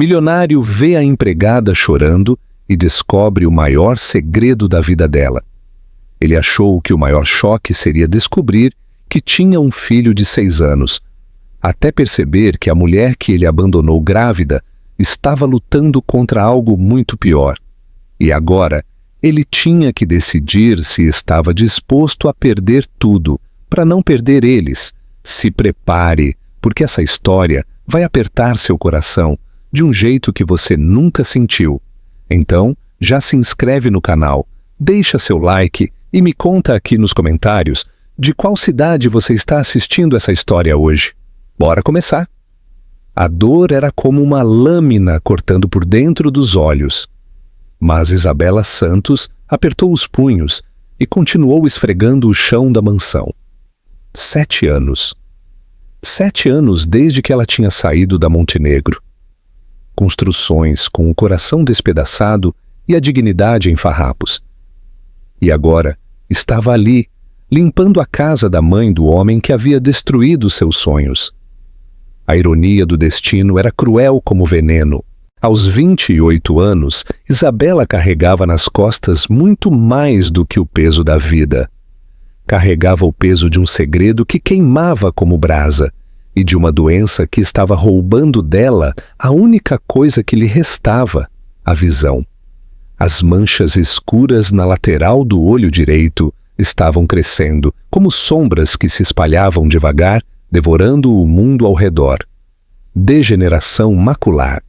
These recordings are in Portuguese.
Milionário vê a empregada chorando e descobre o maior segredo da vida dela. Ele achou que o maior choque seria descobrir que tinha um filho de 6 anos, até perceber que a mulher que ele abandonou grávida estava lutando contra algo muito pior. E agora, ele tinha que decidir se estava disposto a perder tudo para não perder eles. Se prepare, porque essa história vai apertar seu coração de um jeito que você nunca sentiu. Então, já se inscreve no canal, deixa seu like e me conta aqui nos comentários de qual cidade você está assistindo essa história hoje. Bora começar! A dor era como uma lâmina cortando por dentro dos olhos. Mas Isabela Santos apertou os punhos e continuou esfregando o chão da mansão. 7 anos. 7 anos desde que ela tinha saído da Montenegro. Construções com o coração despedaçado e a dignidade em farrapos. E agora estava ali, limpando a casa da mãe do homem que havia destruído seus sonhos. A ironia do destino era cruel como veneno. Aos 28 anos, Isabela carregava nas costas muito mais do que o peso da vida. Carregava o peso de um segredo que queimava como brasa e de uma doença que estava roubando dela a única coisa que lhe restava, a visão. As manchas escuras na lateral do olho direito estavam crescendo, como sombras que se espalhavam devagar, devorando o mundo ao redor. Degeneração macular.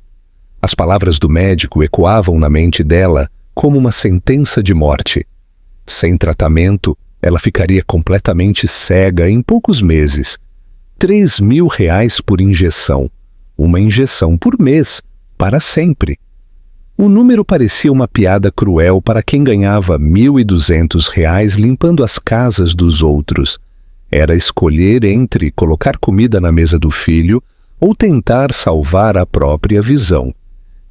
As palavras do médico ecoavam na mente dela como uma sentença de morte. Sem tratamento, ela ficaria completamente cega em poucos meses. R$3.000 por injeção. Uma injeção por mês, para sempre. O número parecia uma piada cruel para quem ganhava R$1.200 limpando as casas dos outros. Era escolher entre colocar comida na mesa do filho ou tentar salvar a própria visão.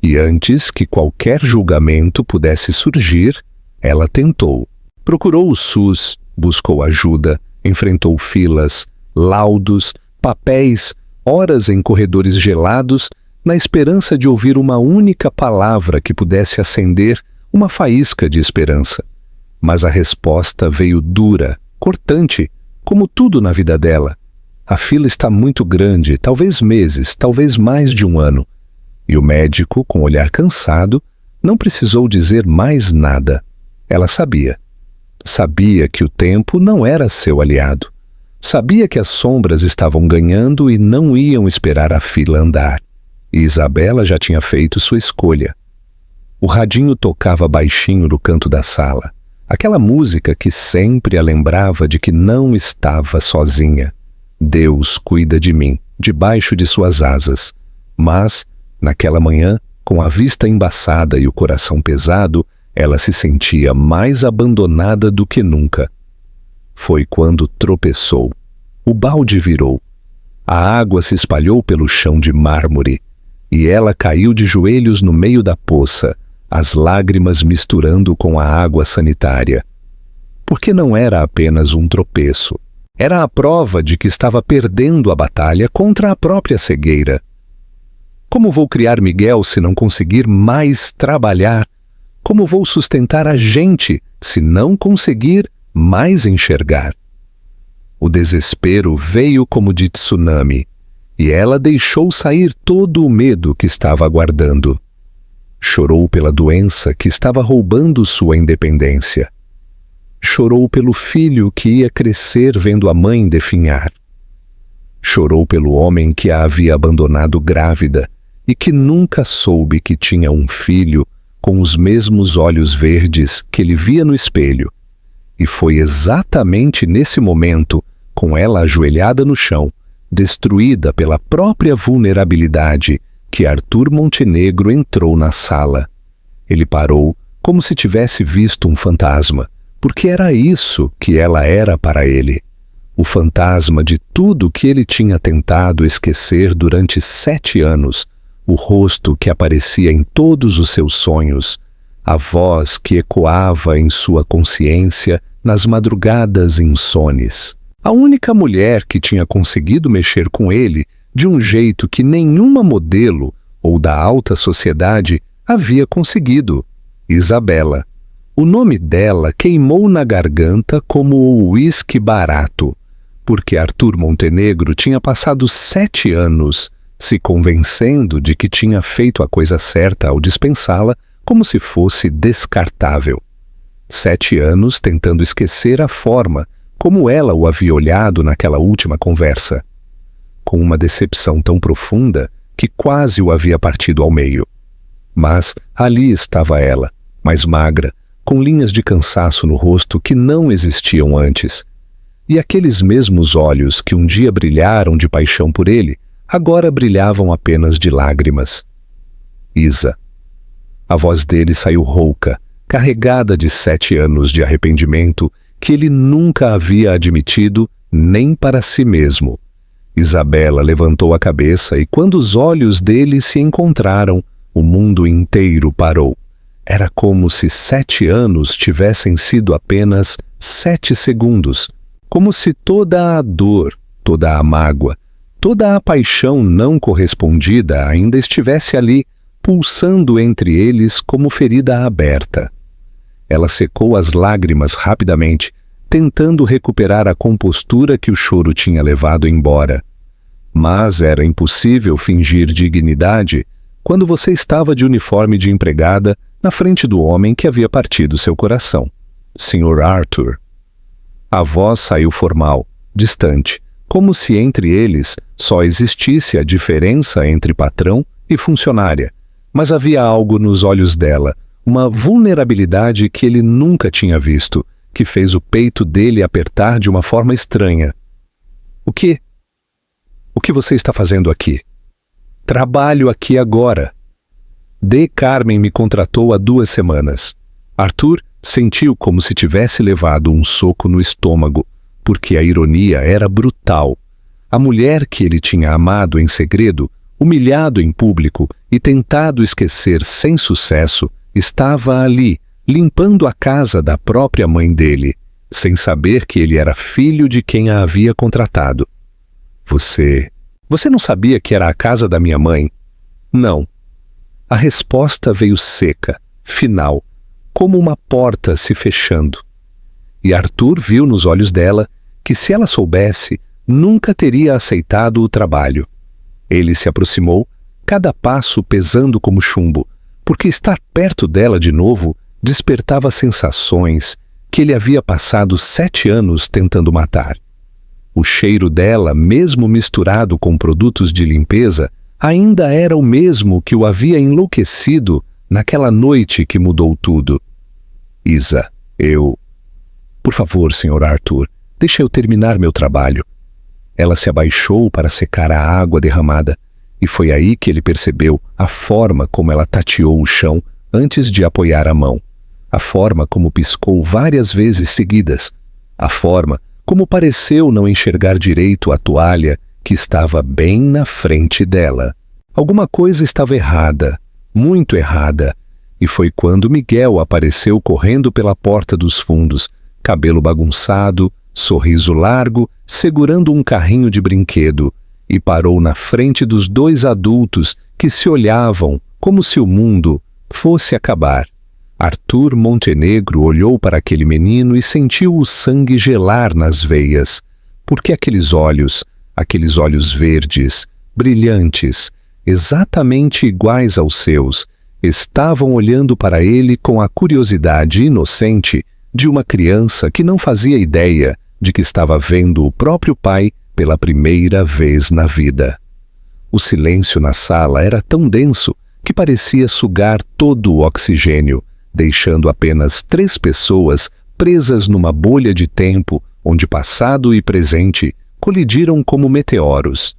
E antes que qualquer julgamento pudesse surgir, ela tentou. Procurou o SUS, buscou ajuda, enfrentou filas, laudos, papéis, horas em corredores gelados, na esperança de ouvir uma única palavra que pudesse acender uma faísca de esperança. Mas a resposta veio dura, cortante, como tudo na vida dela. A fila está muito grande, talvez meses, talvez mais de 1 ano. E o médico, com olhar cansado, não precisou dizer mais nada. Ela sabia. Sabia que o tempo não era seu aliado. Sabia que as sombras estavam ganhando e não iam esperar a fila andar. E Isabela já tinha feito sua escolha. O radinho tocava baixinho no canto da sala. Aquela música que sempre a lembrava de que não estava sozinha. Deus cuida de mim, debaixo de suas asas. Mas, naquela manhã, com a vista embaçada e o coração pesado, ela se sentia mais abandonada do que nunca. Foi quando tropeçou. O balde virou. A água se espalhou pelo chão de mármore, e ela caiu de joelhos no meio da poça, as lágrimas misturando com a água sanitária. Porque não era apenas um tropeço. Era a prova de que estava perdendo a batalha contra a própria cegueira. Como vou criar Miguel se não conseguir mais trabalhar? Como vou sustentar a gente se não conseguir mais enxergar? O desespero veio como de tsunami, e ela deixou sair todo o medo que estava aguardando. Chorou pela doença que estava roubando sua independência. Chorou pelo filho que ia crescer vendo a mãe definhar. Chorou pelo homem que a havia abandonado grávida e que nunca soube que tinha um filho com os mesmos olhos verdes que ele via no espelho. E foi exatamente nesse momento, com ela ajoelhada no chão, destruída pela própria vulnerabilidade, que Arthur Montenegro entrou na sala. Ele parou como se tivesse visto um fantasma, porque era isso que ela era para ele. O fantasma de tudo que ele tinha tentado esquecer durante 7 anos, o rosto que aparecia em todos os seus sonhos, a voz que ecoava em sua consciência nas madrugadas insones. A única mulher que tinha conseguido mexer com ele de um jeito que nenhuma modelo ou da alta sociedade, havia conseguido: Isabela. O nome dela queimou na garganta como o uísque barato, porque Arthur Montenegro tinha passado 7 anos se convencendo de que tinha feito a coisa certa ao dispensá-la como se fosse descartável. 7 anos tentando esquecer a forma como ela o havia olhado naquela última conversa, com uma decepção tão profunda que quase o havia partido ao meio. Mas ali estava ela, mais magra, com linhas de cansaço no rosto que não existiam antes. E aqueles mesmos olhos que um dia brilharam de paixão por ele, agora brilhavam apenas de lágrimas. Isa. A voz dele saiu rouca, carregada de 7 anos de arrependimento que ele nunca havia admitido nem para si mesmo. Isabela levantou a cabeça e quando os olhos dele se encontraram, o mundo inteiro parou. Era como se 7 anos tivessem sido apenas 7 segundos, como se toda a dor, toda a mágoa, toda a paixão não correspondida ainda estivesse ali, pulsando entre eles como ferida aberta. Ela secou as lágrimas rapidamente, tentando recuperar a compostura que o choro tinha levado embora. Mas era impossível fingir dignidade quando você estava de uniforme de empregada na frente do homem que havia partido seu coração. Sr. Arthur. A voz saiu formal, distante, como se entre eles só existisse a diferença entre patrão e funcionária, mas havia algo nos olhos dela, uma vulnerabilidade que ele nunca tinha visto, que fez o peito dele apertar de uma forma estranha. O que você está fazendo aqui? Trabalho aqui agora. D. Carmen me contratou há 2 semanas. Arthur sentiu como se tivesse levado um soco no estômago, porque a ironia era brutal. A mulher que ele tinha amado em segredo, humilhado em público e tentado esquecer sem sucesso, estava ali, limpando a casa da própria mãe dele, sem saber que ele era filho de quem a havia contratado. Você não sabia que era a casa da minha mãe? Não. A resposta veio seca, final, como uma porta se fechando. E Arthur viu nos olhos dela que se ela soubesse, nunca teria aceitado o trabalho. Ele se aproximou, cada passo pesando como chumbo, porque estar perto dela de novo despertava sensações que ele havia passado 7 anos tentando matar. O cheiro dela, mesmo misturado com produtos de limpeza, ainda era o mesmo que o havia enlouquecido naquela noite que mudou tudo. Isa, Por favor, Sr. Arthur, deixe eu terminar meu trabalho. Ela se abaixou para secar a água derramada, e foi aí que ele percebeu a forma como ela tateou o chão antes de apoiar a mão, a forma como piscou várias vezes seguidas, a forma como pareceu não enxergar direito a toalha que estava bem na frente dela. Alguma coisa estava errada, muito errada, e foi quando Miguel apareceu correndo pela porta dos fundos, cabelo bagunçado, sorriso largo, segurando um carrinho de brinquedo, e parou na frente dos 2 adultos que se olhavam como se o mundo fosse acabar. Arthur Montenegro olhou para aquele menino e sentiu o sangue gelar nas veias, porque aqueles olhos verdes, brilhantes, exatamente iguais aos seus, estavam olhando para ele com a curiosidade inocente de uma criança que não fazia ideia de que estava vendo o próprio pai pela primeira vez na vida. O silêncio na sala era tão denso que parecia sugar todo o oxigênio, deixando apenas 3 pessoas presas numa bolha de tempo onde passado e presente colidiram como meteoros.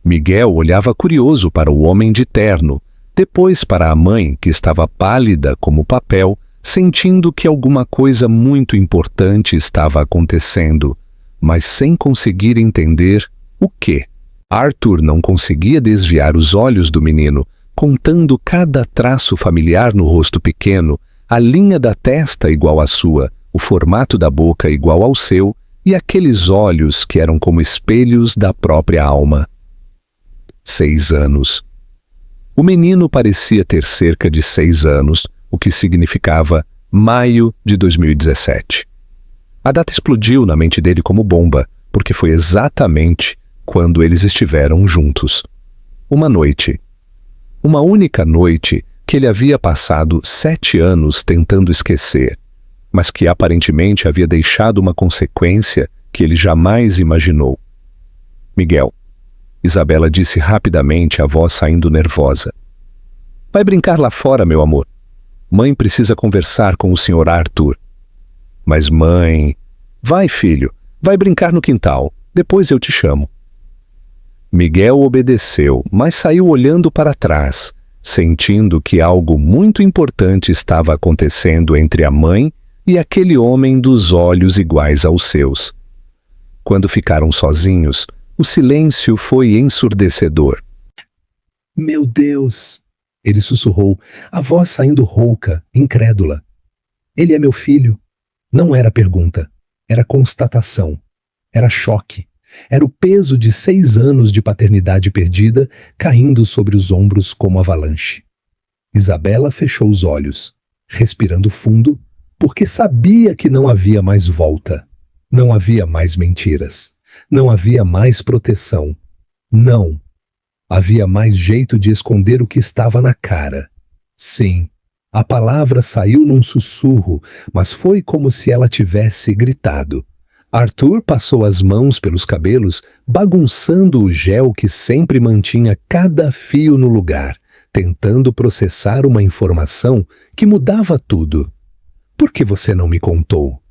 Miguel olhava curioso para o homem de terno, depois para a mãe, que estava pálida como papel, sentindo que alguma coisa muito importante estava acontecendo, mas sem conseguir entender o quê. Arthur não conseguia desviar os olhos do menino, contando cada traço familiar no rosto pequeno, a linha da testa igual à sua, o formato da boca igual ao seu e aqueles olhos que eram como espelhos da própria alma. 6 anos. O menino parecia ter cerca de 6 anos, o que significava maio de 2017. A data explodiu na mente dele como bomba, porque foi exatamente quando eles estiveram juntos. Uma noite. Uma única noite que ele havia passado 7 anos tentando esquecer, mas que aparentemente havia deixado uma consequência que ele jamais imaginou. Miguel. Isabela disse rapidamente, a voz saindo nervosa. Vai brincar lá fora, meu amor. Mãe precisa conversar com o Sr. Arthur. Mas mãe... Vai, filho, vai brincar no quintal. Depois eu te chamo. Miguel obedeceu, mas saiu olhando para trás, sentindo que algo muito importante estava acontecendo entre a mãe e aquele homem dos olhos iguais aos seus. Quando ficaram sozinhos, o silêncio foi ensurdecedor. Meu Deus! Ele sussurrou, a voz saindo rouca, incrédula. Ele é meu filho. Não era pergunta, era constatação. Era choque. Era o peso de 6 anos de paternidade perdida caindo sobre os ombros como avalanche. Isabela fechou os olhos, respirando fundo, porque sabia que não havia mais volta. Não havia mais mentiras. Não havia mais proteção. Não. Havia mais jeito de esconder o que estava na cara. Sim, a palavra saiu num sussurro, mas foi como se ela tivesse gritado. Arthur passou as mãos pelos cabelos, bagunçando o gel que sempre mantinha cada fio no lugar, tentando processar uma informação que mudava tudo. Por que você não me contou?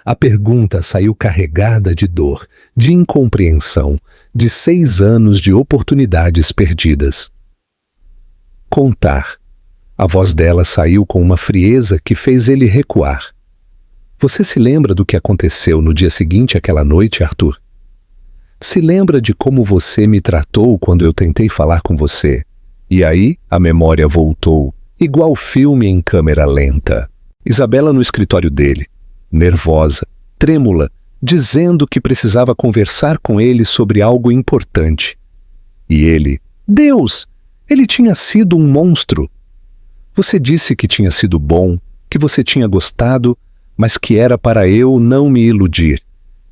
A pergunta saiu carregada de dor, de incompreensão, de 6 anos de oportunidades perdidas. Contar. A voz dela saiu com uma frieza que fez ele recuar. Você se lembra do que aconteceu no dia seguinte àquela noite, Arthur? Se lembra de como você me tratou quando eu tentei falar com você? E aí a memória voltou, igual filme em câmera lenta. Isabela no escritório dele, nervosa, trêmula, dizendo que precisava conversar com ele sobre algo importante. E ele, Deus, ele tinha sido um monstro. Você disse que tinha sido bom, que você tinha gostado, mas que era para eu não me iludir,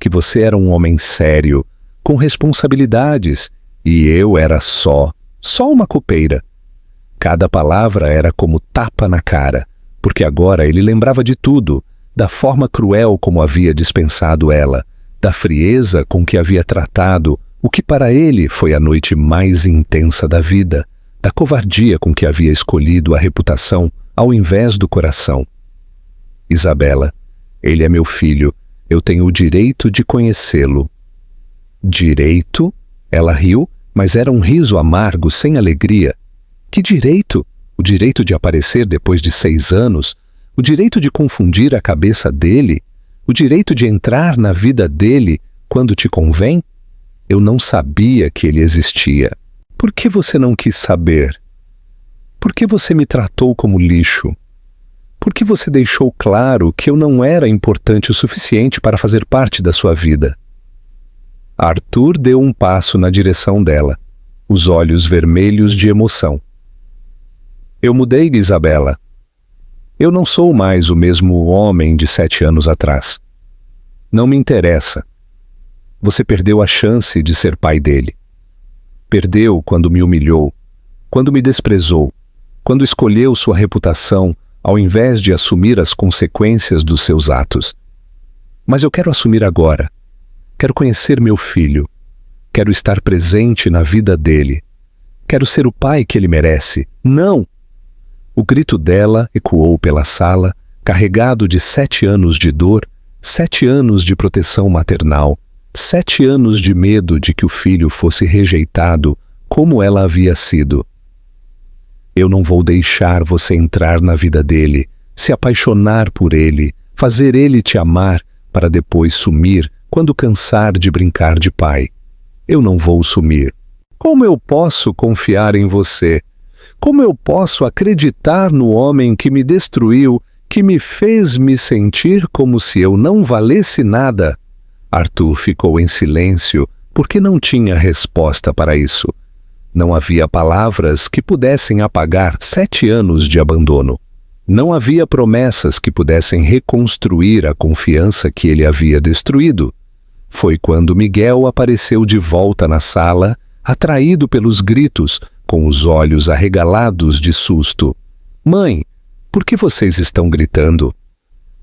que você era um homem sério, com responsabilidades, e eu era só uma copeira. Cada palavra era como tapa na cara, porque agora ele lembrava de tudo, da forma cruel como havia dispensado ela, da frieza com que havia tratado o que para ele foi a noite mais intensa da vida, da covardia com que havia escolhido a reputação ao invés do coração. Isabela, ele é meu filho, eu tenho o direito de conhecê-lo. Direito? Ela riu, mas era um riso amargo, sem alegria. Que direito? O direito de aparecer depois de 6 anos? O direito de confundir a cabeça dele? O direito de entrar na vida dele quando te convém? Eu não sabia que ele existia. Por que você não quis saber? Por que você me tratou como lixo? Por que você deixou claro que eu não era importante o suficiente para fazer parte da sua vida? Arthur deu um passo na direção dela, os olhos vermelhos de emoção. Eu mudei, Isabela. Eu não sou mais o mesmo homem de 7 anos atrás. Não me interessa. Você perdeu a chance de ser pai dele. Perdeu quando me humilhou, quando me desprezou, quando escolheu sua reputação ao invés de assumir as consequências dos seus atos. Mas eu quero assumir agora. Quero conhecer meu filho. Quero estar presente na vida dele. Quero ser o pai que ele merece. Não! O grito dela ecoou pela sala, carregado de 7 anos de dor, 7 anos de proteção maternal, 7 anos de medo de que o filho fosse rejeitado como ela havia sido. Eu não vou deixar você entrar na vida dele, se apaixonar por ele, fazer ele te amar, para depois sumir quando cansar de brincar de pai. Eu não vou sumir. Como eu posso confiar em você? Como eu posso acreditar no homem que me destruiu, que me fez me sentir como se eu não valesse nada? Arthur ficou em silêncio, porque não tinha resposta para isso. Não havia palavras que pudessem apagar 7 anos de abandono. Não havia promessas que pudessem reconstruir a confiança que ele havia destruído. Foi quando Miguel apareceu de volta na sala, atraído pelos gritos, com os olhos arregalados de susto. "Mãe, por que vocês estão gritando?"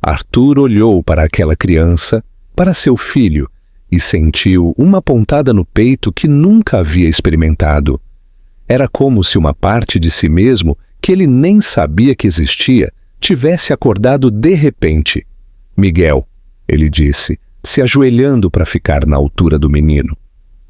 Arthur olhou para aquela criança, para seu filho, e sentiu uma pontada no peito que nunca havia experimentado. Era como se uma parte de si mesmo, que ele nem sabia que existia, tivesse acordado de repente. "Miguel", ele disse, se ajoelhando para ficar na altura do menino.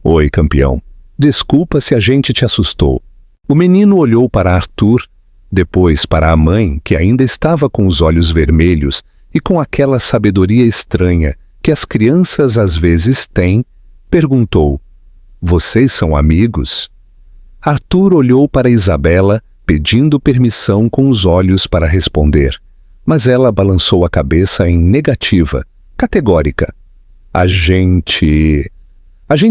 "Oi, campeão. Desculpa se a gente te assustou." O menino olhou para Arthur, depois para a mãe, que ainda estava com os olhos vermelhos e com aquela sabedoria estranha que as crianças às vezes têm, perguntou: "Vocês são amigos?" Arthur olhou para Isabela, pedindo permissão com os olhos para responder, mas ela balançou a cabeça em negativa, categórica. A gente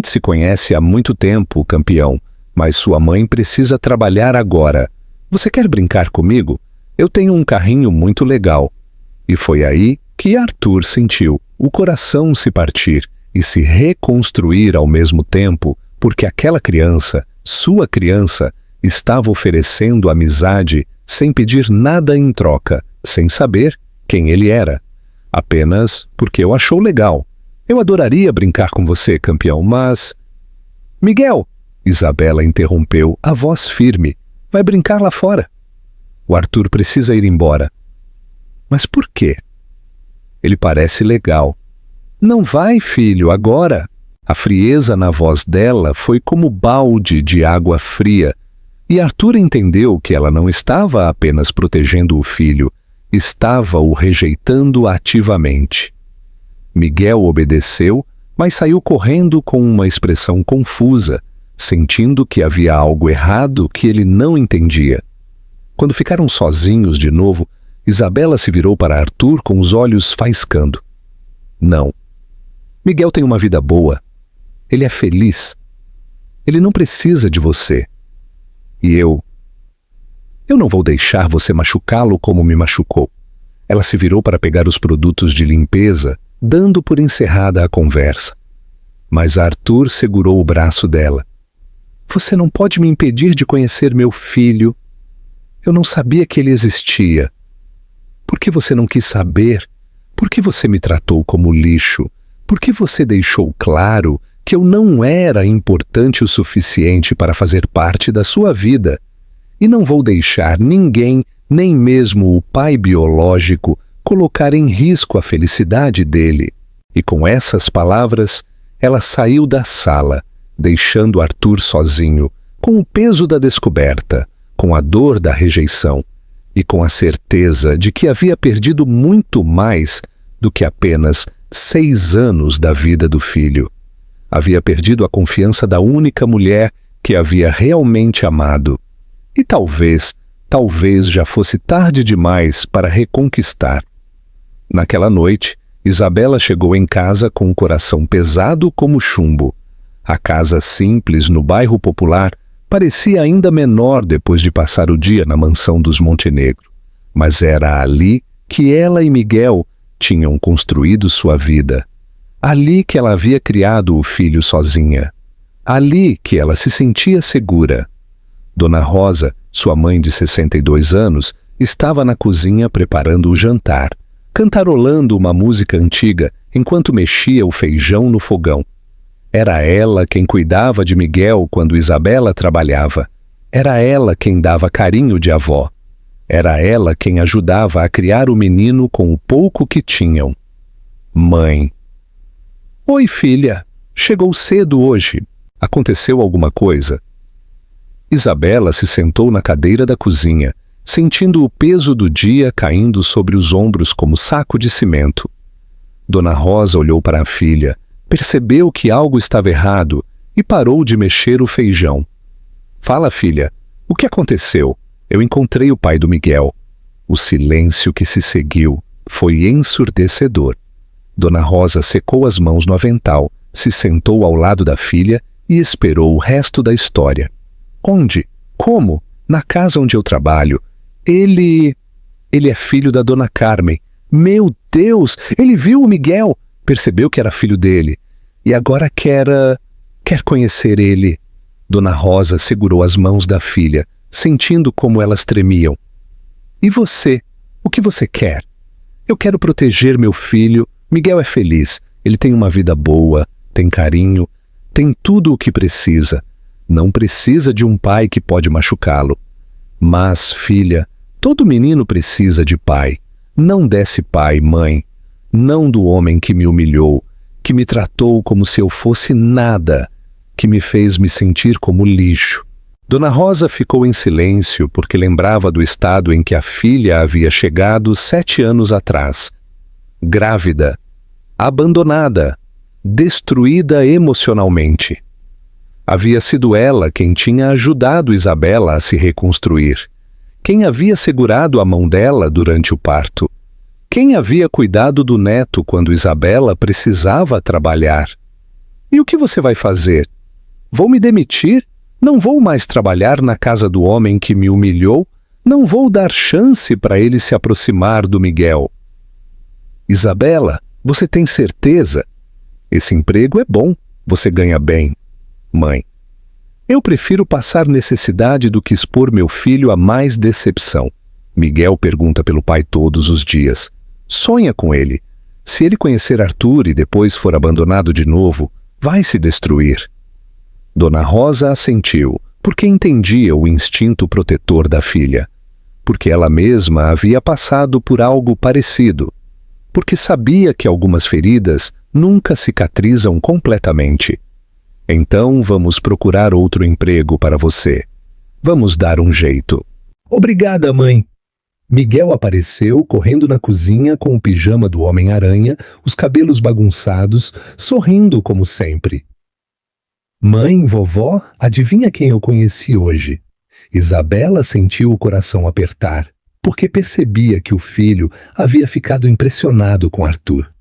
se conhece há muito tempo, campeão, mas sua mãe precisa trabalhar agora. Você quer brincar comigo? Eu tenho um carrinho muito legal." E foi aí que Arthur sentiu o coração se partir e se reconstruir ao mesmo tempo, porque aquela criança, sua criança, estava oferecendo amizade sem pedir nada em troca, sem saber quem ele era. Apenas porque o achou legal. "Eu adoraria brincar com você, campeão, mas..." "Miguel!" Isabela interrompeu, a voz firme. "Vai brincar lá fora." "O Arthur precisa ir embora." "Mas por quê?" "Ele parece legal." "Não vai, filho, agora." A frieza na voz dela foi como balde de água fria, e Arthur entendeu que ela não estava apenas protegendo o filho, estava o rejeitando ativamente. Miguel obedeceu, mas saiu correndo com uma expressão confusa, sentindo que havia algo errado que ele não entendia. Quando ficaram sozinhos de novo, Isabela se virou para Arthur com os olhos faiscando. "Não. Miguel tem uma vida boa. Ele é feliz. Ele não precisa de você. E eu não vou deixar você machucá-lo como me machucou." Ela se virou para pegar os produtos de limpeza, dando por encerrada a conversa. Mas Arthur segurou o braço dela. "Você não pode me impedir de conhecer meu filho. Eu não sabia que ele existia. Por que você não quis saber? Por que você me tratou como lixo? Por que você deixou claro que eu não era importante o suficiente para fazer parte da sua vida? E não vou deixar ninguém, nem mesmo o pai biológico, colocar em risco a felicidade dele." E com essas palavras, ela saiu da sala, deixando Arthur sozinho, com o peso da descoberta, com a dor da rejeição e com a certeza de que havia perdido muito mais do que apenas 6 anos da vida do filho. Havia perdido a confiança da única mulher que havia realmente amado. E talvez já fosse tarde demais para reconquistar. Naquela noite, Isabela chegou em casa com o coração pesado como chumbo. A casa simples no bairro popular parecia ainda menor depois de passar o dia na mansão dos Montenegro. Mas era ali que ela e Miguel tinham construído sua vida. Ali que ela havia criado o filho sozinha. Ali que ela se sentia segura. Dona Rosa, sua mãe de 62 anos, estava na cozinha preparando o jantar, cantarolando uma música antiga enquanto mexia o feijão no fogão. Era ela quem cuidava de Miguel quando Isabela trabalhava. Era ela quem dava carinho de avó. Era ela quem ajudava a criar o menino com o pouco que tinham. Mãe. Oi, filha. Chegou cedo hoje. Aconteceu alguma coisa? Isabela se sentou na cadeira da cozinha, sentindo o peso do dia caindo sobre os ombros como saco de cimento. Dona Rosa olhou para a filha, percebeu que algo estava errado e parou de mexer o feijão. Fala, filha, o que aconteceu? Eu encontrei o pai do Miguel. O silêncio que se seguiu foi ensurdecedor. Dona Rosa secou as mãos no avental, se sentou ao lado da filha e esperou o resto da história. Onde? Como? Na casa onde eu trabalho. Ele é filho da dona Carmen. Meu Deus! Ele viu o Miguel! Percebeu que era filho dele. E agora quer conhecer ele. Dona Rosa segurou as mãos da filha, sentindo como elas tremiam. E você? O que você quer? Eu quero proteger meu filho. Miguel é feliz. Ele tem uma vida boa, tem carinho, tem tudo o que precisa. Não precisa de um pai que pode machucá-lo. Mas, filha, todo menino precisa de pai. Não desse pai, mãe. Não do homem que me humilhou, que me tratou como se eu fosse nada, que me fez me sentir como lixo. Dona Rosa ficou em silêncio porque lembrava do estado em que a filha havia chegado 7 anos atrás. Grávida, abandonada, destruída emocionalmente. Havia sido ela quem tinha ajudado Isabela a se reconstruir. Quem havia segurado a mão dela durante o parto. Quem havia cuidado do neto quando Isabela precisava trabalhar. E o que você vai fazer? Vou me demitir? Não vou mais trabalhar na casa do homem que me humilhou? Não vou dar chance para ele se aproximar do Miguel. Isabela, você tem certeza? Esse emprego é bom, você ganha bem. Mãe, eu prefiro passar necessidade do que expor meu filho a mais decepção. Miguel pergunta pelo pai todos os dias. Sonha com ele. Se ele conhecer Arthur e depois for abandonado de novo, vai se destruir. Dona Rosa assentiu, porque entendia o instinto protetor da filha. Porque ela mesma havia passado por algo parecido. Porque sabia que algumas feridas nunca cicatrizam completamente. Então vamos procurar outro emprego para você. Vamos dar um jeito. Obrigada, mãe. Miguel apareceu correndo na cozinha com o pijama do Homem-Aranha, os cabelos bagunçados, sorrindo como sempre. Mãe, vovó, adivinha quem eu conheci hoje? Isabela sentiu o coração apertar, porque percebia que o filho havia ficado impressionado com Arthur.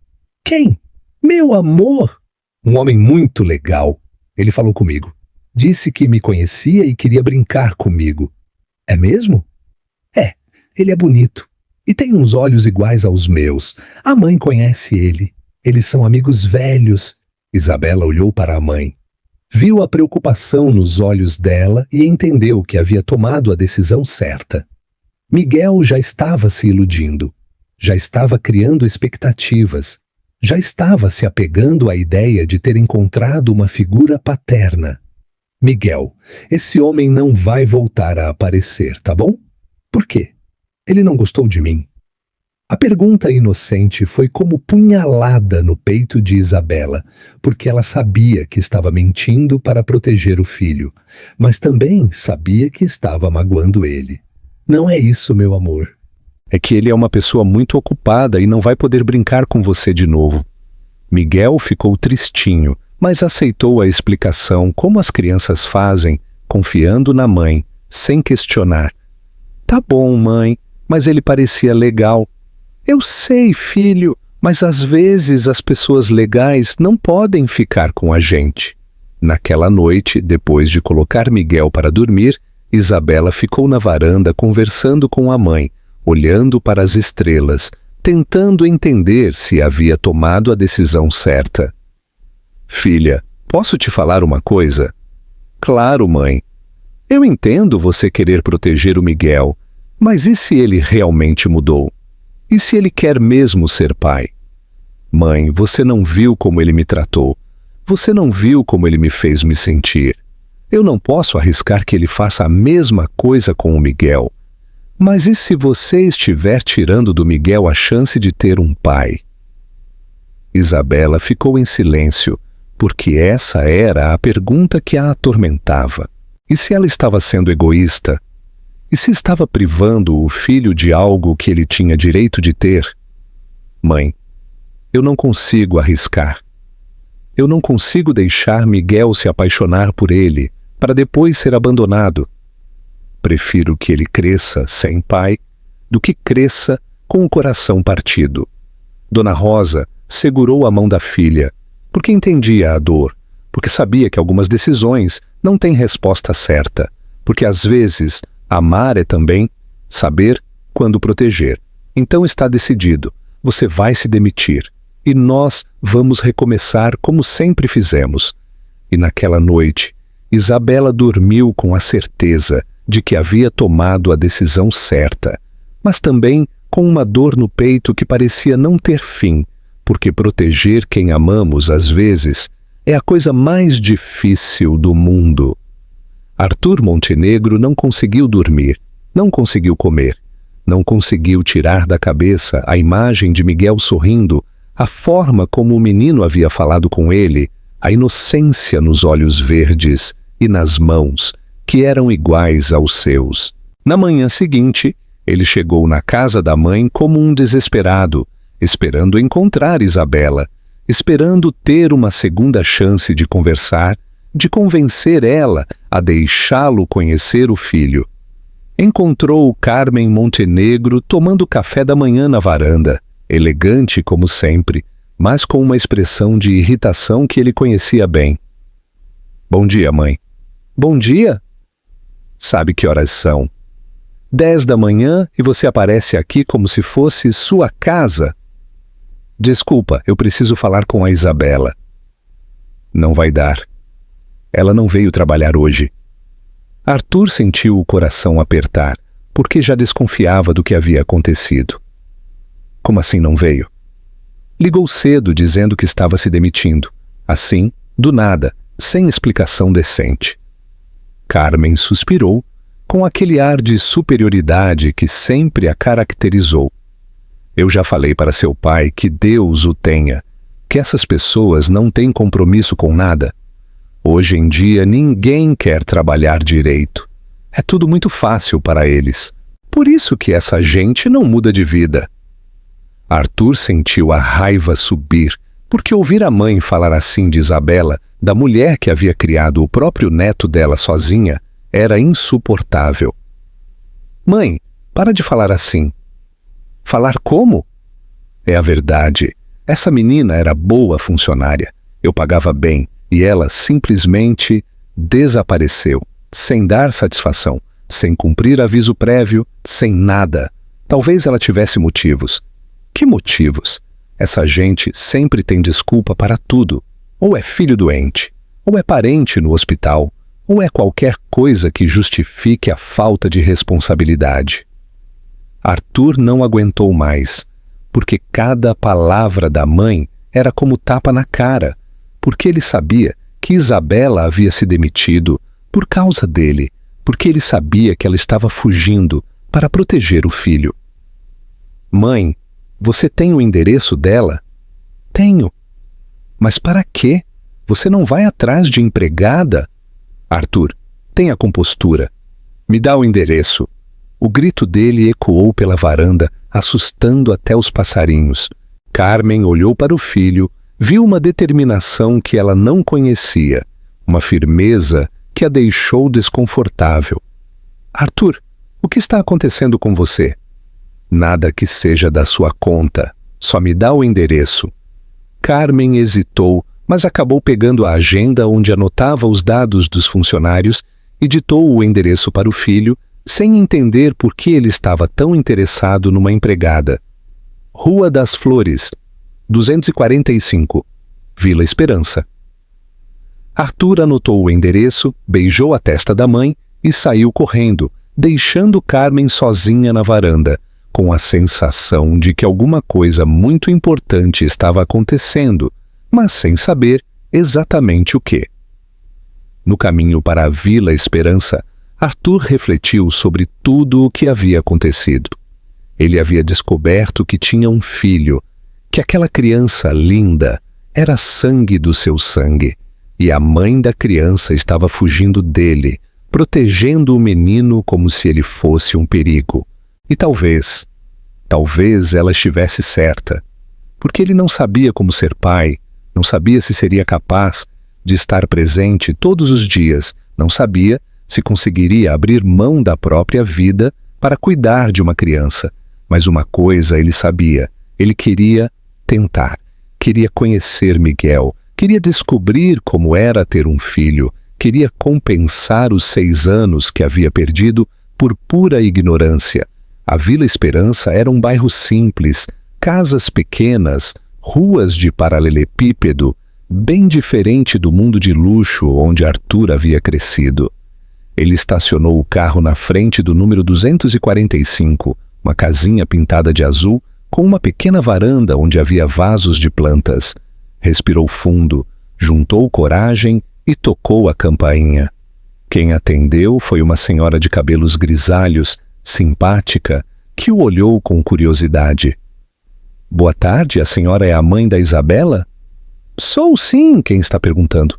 Quem? Meu amor! Um homem muito legal. Ele falou comigo. Disse que me conhecia e queria brincar comigo. É mesmo? É, ele é bonito. E tem uns olhos iguais aos meus. A mãe conhece ele. Eles são amigos velhos. Isabela olhou para a mãe. Viu a preocupação nos olhos dela e entendeu que havia tomado a decisão certa. Miguel já estava se iludindo. Já estava criando expectativas. Já estava se apegando à ideia de ter encontrado uma figura paterna. Miguel, esse homem não vai voltar a aparecer, tá bom? Por quê? Ele não gostou de mim? A pergunta inocente foi como punhalada no peito de Isabela, porque ela sabia que estava mentindo para proteger o filho, mas também sabia que estava magoando ele. Não é isso, meu amor. É que ele é uma pessoa muito ocupada e não vai poder brincar com você de novo. Miguel ficou tristinho, mas aceitou a explicação como as crianças fazem, confiando na mãe, sem questionar. Tá bom, mãe, mas ele parecia legal. Eu sei, filho, mas às vezes as pessoas legais não podem ficar com a gente. Naquela noite, depois de colocar Miguel para dormir, Isabela ficou na varanda conversando com a mãe, olhando para as estrelas, tentando entender se havia tomado a decisão certa. Filha, posso te falar uma coisa? Claro, mãe. Eu entendo você querer proteger o Miguel, mas e se ele realmente mudou? E se ele quer mesmo ser pai? Mãe, você não viu como ele me tratou. Você não viu como ele me fez me sentir. Eu não posso arriscar que ele faça a mesma coisa com o Miguel. Mas e se você estiver tirando do Miguel a chance de ter um pai? Isabela ficou em silêncio, porque essa era a pergunta que a atormentava. E se ela estava sendo egoísta? E se estava privando o filho de algo que ele tinha direito de ter? Mãe, eu não consigo arriscar. Eu não consigo deixar Miguel se apaixonar por ele, para depois ser abandonado. Prefiro que ele cresça sem pai, do que cresça com o coração partido. Dona Rosa segurou a mão da filha, porque entendia a dor, porque sabia que algumas decisões não têm resposta certa, porque às vezes amar é também saber quando proteger. Então está decidido, você vai se demitir e nós vamos recomeçar como sempre fizemos. E naquela noite, Isabela dormiu com a certeza de que havia tomado a decisão certa, mas também com uma dor no peito que parecia não ter fim, porque proteger quem amamos, às vezes, é a coisa mais difícil do mundo. Arthur Montenegro não conseguiu dormir, não conseguiu comer, não conseguiu tirar da cabeça a imagem de Miguel sorrindo, a forma como o menino havia falado com ele, a inocência nos olhos verdes e nas mãos, que eram iguais aos seus. Na manhã seguinte, ele chegou na casa da mãe como um desesperado, esperando encontrar Isabela, esperando ter uma segunda chance de conversar, de convencer ela a deixá-lo conhecer o filho. Encontrou Carmen Montenegro tomando café da manhã na varanda, elegante como sempre, mas com uma expressão de irritação que ele conhecia bem. "Bom dia, mãe." "Bom dia? Sabe que horas são? 10 da manhã e você aparece aqui como se fosse sua casa." "Desculpa, eu preciso falar com a Isabela." "Não vai dar. Ela não veio trabalhar hoje." Arthur sentiu o coração apertar, porque já desconfiava do que havia acontecido. "Como assim não veio?" "Ligou cedo dizendo que estava se demitindo. Assim, do nada, sem explicação decente." Carmen suspirou, com aquele ar de superioridade que sempre a caracterizou. "Eu já falei para seu pai que Deus o tenha, que essas pessoas não têm compromisso com nada. Hoje em dia ninguém quer trabalhar direito. É tudo muito fácil para eles. Por isso que essa gente não muda de vida." Arthur sentiu a raiva subir, porque ouvir a mãe falar assim de Isabela, da mulher que havia criado o próprio neto dela sozinha, era insuportável. "Mãe, para de falar assim." "Falar como?" "É a verdade. Essa menina era boa funcionária. Eu pagava bem e ela simplesmente desapareceu, sem dar satisfação, sem cumprir aviso prévio, sem nada. Talvez ela tivesse motivos." "Que motivos? Essa gente sempre tem desculpa para tudo. Ou é filho doente, ou é parente no hospital, ou é qualquer coisa que justifique a falta de responsabilidade." Arthur não aguentou mais, porque cada palavra da mãe era como tapa na cara, porque ele sabia que Isabela havia se demitido por causa dele, porque ele sabia que ela estava fugindo para proteger o filho. "Mãe, você tem o endereço dela?" "Tenho." "Mas para quê? Você não vai atrás de empregada?" "Arthur, tenha compostura. Me dá o endereço." O grito dele ecoou pela varanda, assustando até os passarinhos. Carmen olhou para o filho, viu uma determinação que ela não conhecia, uma firmeza que a deixou desconfortável. "Arthur, o que está acontecendo com você?" "Nada que seja da sua conta. Só me dá o endereço." Carmen hesitou, mas acabou pegando a agenda onde anotava os dados dos funcionários e ditou o endereço para o filho, sem entender por que ele estava tão interessado numa empregada. "Rua das Flores, 245, Vila Esperança." Arthur anotou o endereço, beijou a testa da mãe e saiu correndo, deixando Carmen sozinha na varanda, com a sensação de que alguma coisa muito importante estava acontecendo, mas sem saber exatamente o que. No caminho para a Vila Esperança, Arthur refletiu sobre tudo o que havia acontecido. Ele havia descoberto que tinha um filho, que aquela criança linda era sangue do seu sangue, e a mãe da criança estava fugindo dele, protegendo o menino como se ele fosse um perigo. E talvez ela estivesse certa, porque ele não sabia como ser pai, não sabia se seria capaz de estar presente todos os dias, não sabia se conseguiria abrir mão da própria vida para cuidar de uma criança. Mas uma coisa ele sabia, ele queria tentar, queria conhecer Miguel, queria descobrir como era ter um filho, queria compensar os 6 anos que havia perdido por pura ignorância. A Vila Esperança era um bairro simples, casas pequenas, ruas de paralelepípedo, bem diferente do mundo de luxo onde Arthur havia crescido. Ele estacionou o carro na frente do número 245, uma casinha pintada de azul, com uma pequena varanda onde havia vasos de plantas. Respirou fundo, juntou coragem e tocou a campainha. Quem atendeu foi uma senhora de cabelos grisalhos, simpática, que o olhou com curiosidade. Boa tarde, a senhora é a mãe da Isabela? Sou sim, quem está perguntando?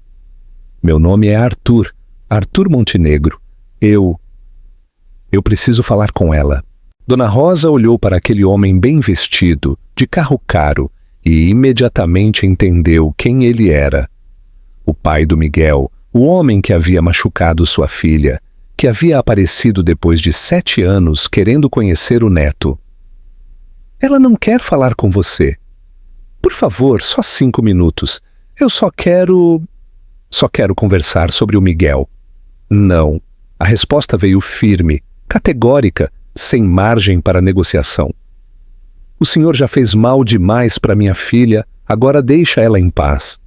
Meu nome é Arthur, Arthur Montenegro. Eu preciso falar com ela. Dona Rosa olhou para aquele homem bem vestido, de carro caro, e imediatamente entendeu quem ele era. O pai do Miguel, o homem que havia machucado sua filha, que havia aparecido depois de 7 anos querendo conhecer o neto. Ela não quer falar com você. Por favor, só 5 minutos. Eu só quero conversar sobre o Miguel. Não. A resposta veio firme, categórica, sem margem para negociação. O senhor já fez mal demais para minha filha, agora deixa ela em paz.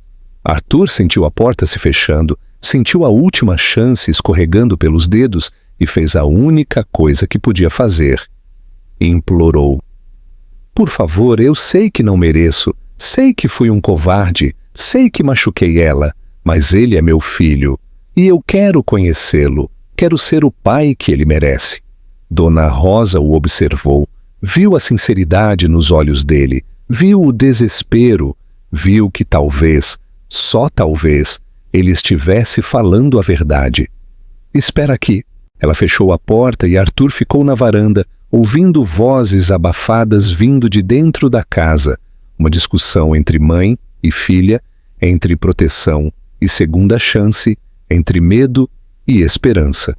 Arthur sentiu a porta se fechando, sentiu a última chance escorregando pelos dedos e fez a única coisa que podia fazer. Implorou. Por favor, eu sei que não mereço, sei que fui um covarde, sei que machuquei ela, mas ele é meu filho, e eu quero conhecê-lo, quero ser o pai que ele merece. Dona Rosa o observou, viu a sinceridade nos olhos dele, viu o desespero, viu que talvez, só talvez, ele estivesse falando a verdade. Espera aqui. Ela fechou a porta e Arthur ficou na varanda, ouvindo vozes abafadas vindo de dentro da casa, uma discussão entre mãe e filha, entre proteção e segunda chance, entre medo e esperança.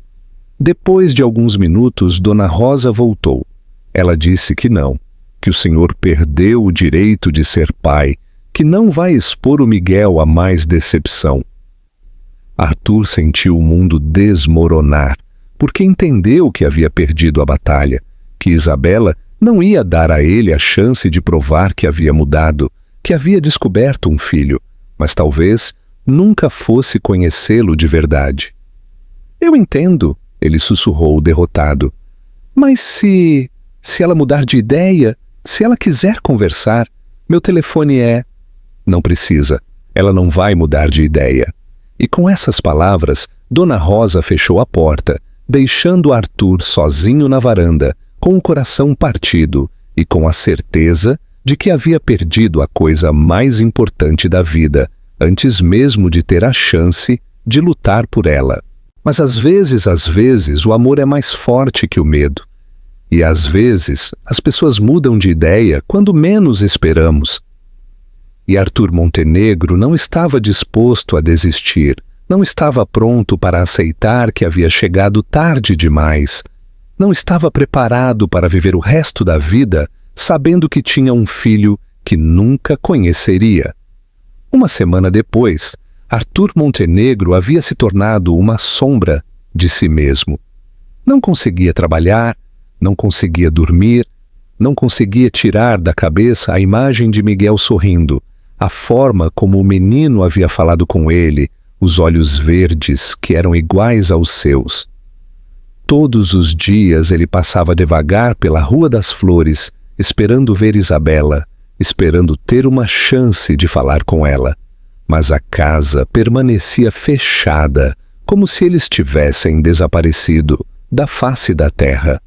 Depois de alguns minutos, Dona Rosa voltou. Ela disse que não, que o senhor perdeu o direito de ser pai, que não vai expor o Miguel a mais decepção. Arthur sentiu o mundo desmoronar, porque entendeu que havia perdido a batalha, que Isabela não ia dar a ele a chance de provar que havia mudado, que havia descoberto um filho, mas talvez nunca fosse conhecê-lo de verdade. Eu entendo, ele sussurrou derrotado. Mas se ela mudar de ideia, se ela quiser conversar, meu telefone é... Não precisa, ela não vai mudar de ideia. E com essas palavras, Dona Rosa fechou a porta, deixando Arthur sozinho na varanda, com o coração partido e com a certeza de que havia perdido a coisa mais importante da vida, antes mesmo de ter a chance de lutar por ela. Mas às vezes, o amor é mais forte que o medo. E às vezes, as pessoas mudam de ideia quando menos esperamos. E Arthur Montenegro não estava disposto a desistir, não estava pronto para aceitar que havia chegado tarde demais, não estava preparado para viver o resto da vida sabendo que tinha um filho que nunca conheceria. Uma semana depois, Arthur Montenegro havia se tornado uma sombra de si mesmo. Não conseguia trabalhar, não conseguia dormir, não conseguia tirar da cabeça a imagem de Miguel sorrindo, a forma como o menino havia falado com ele, os olhos verdes que eram iguais aos seus. Todos os dias ele passava devagar pela Rua das Flores, esperando ver Isabela, esperando ter uma chance de falar com ela. Mas a casa permanecia fechada, como se eles tivessem desaparecido da face da terra.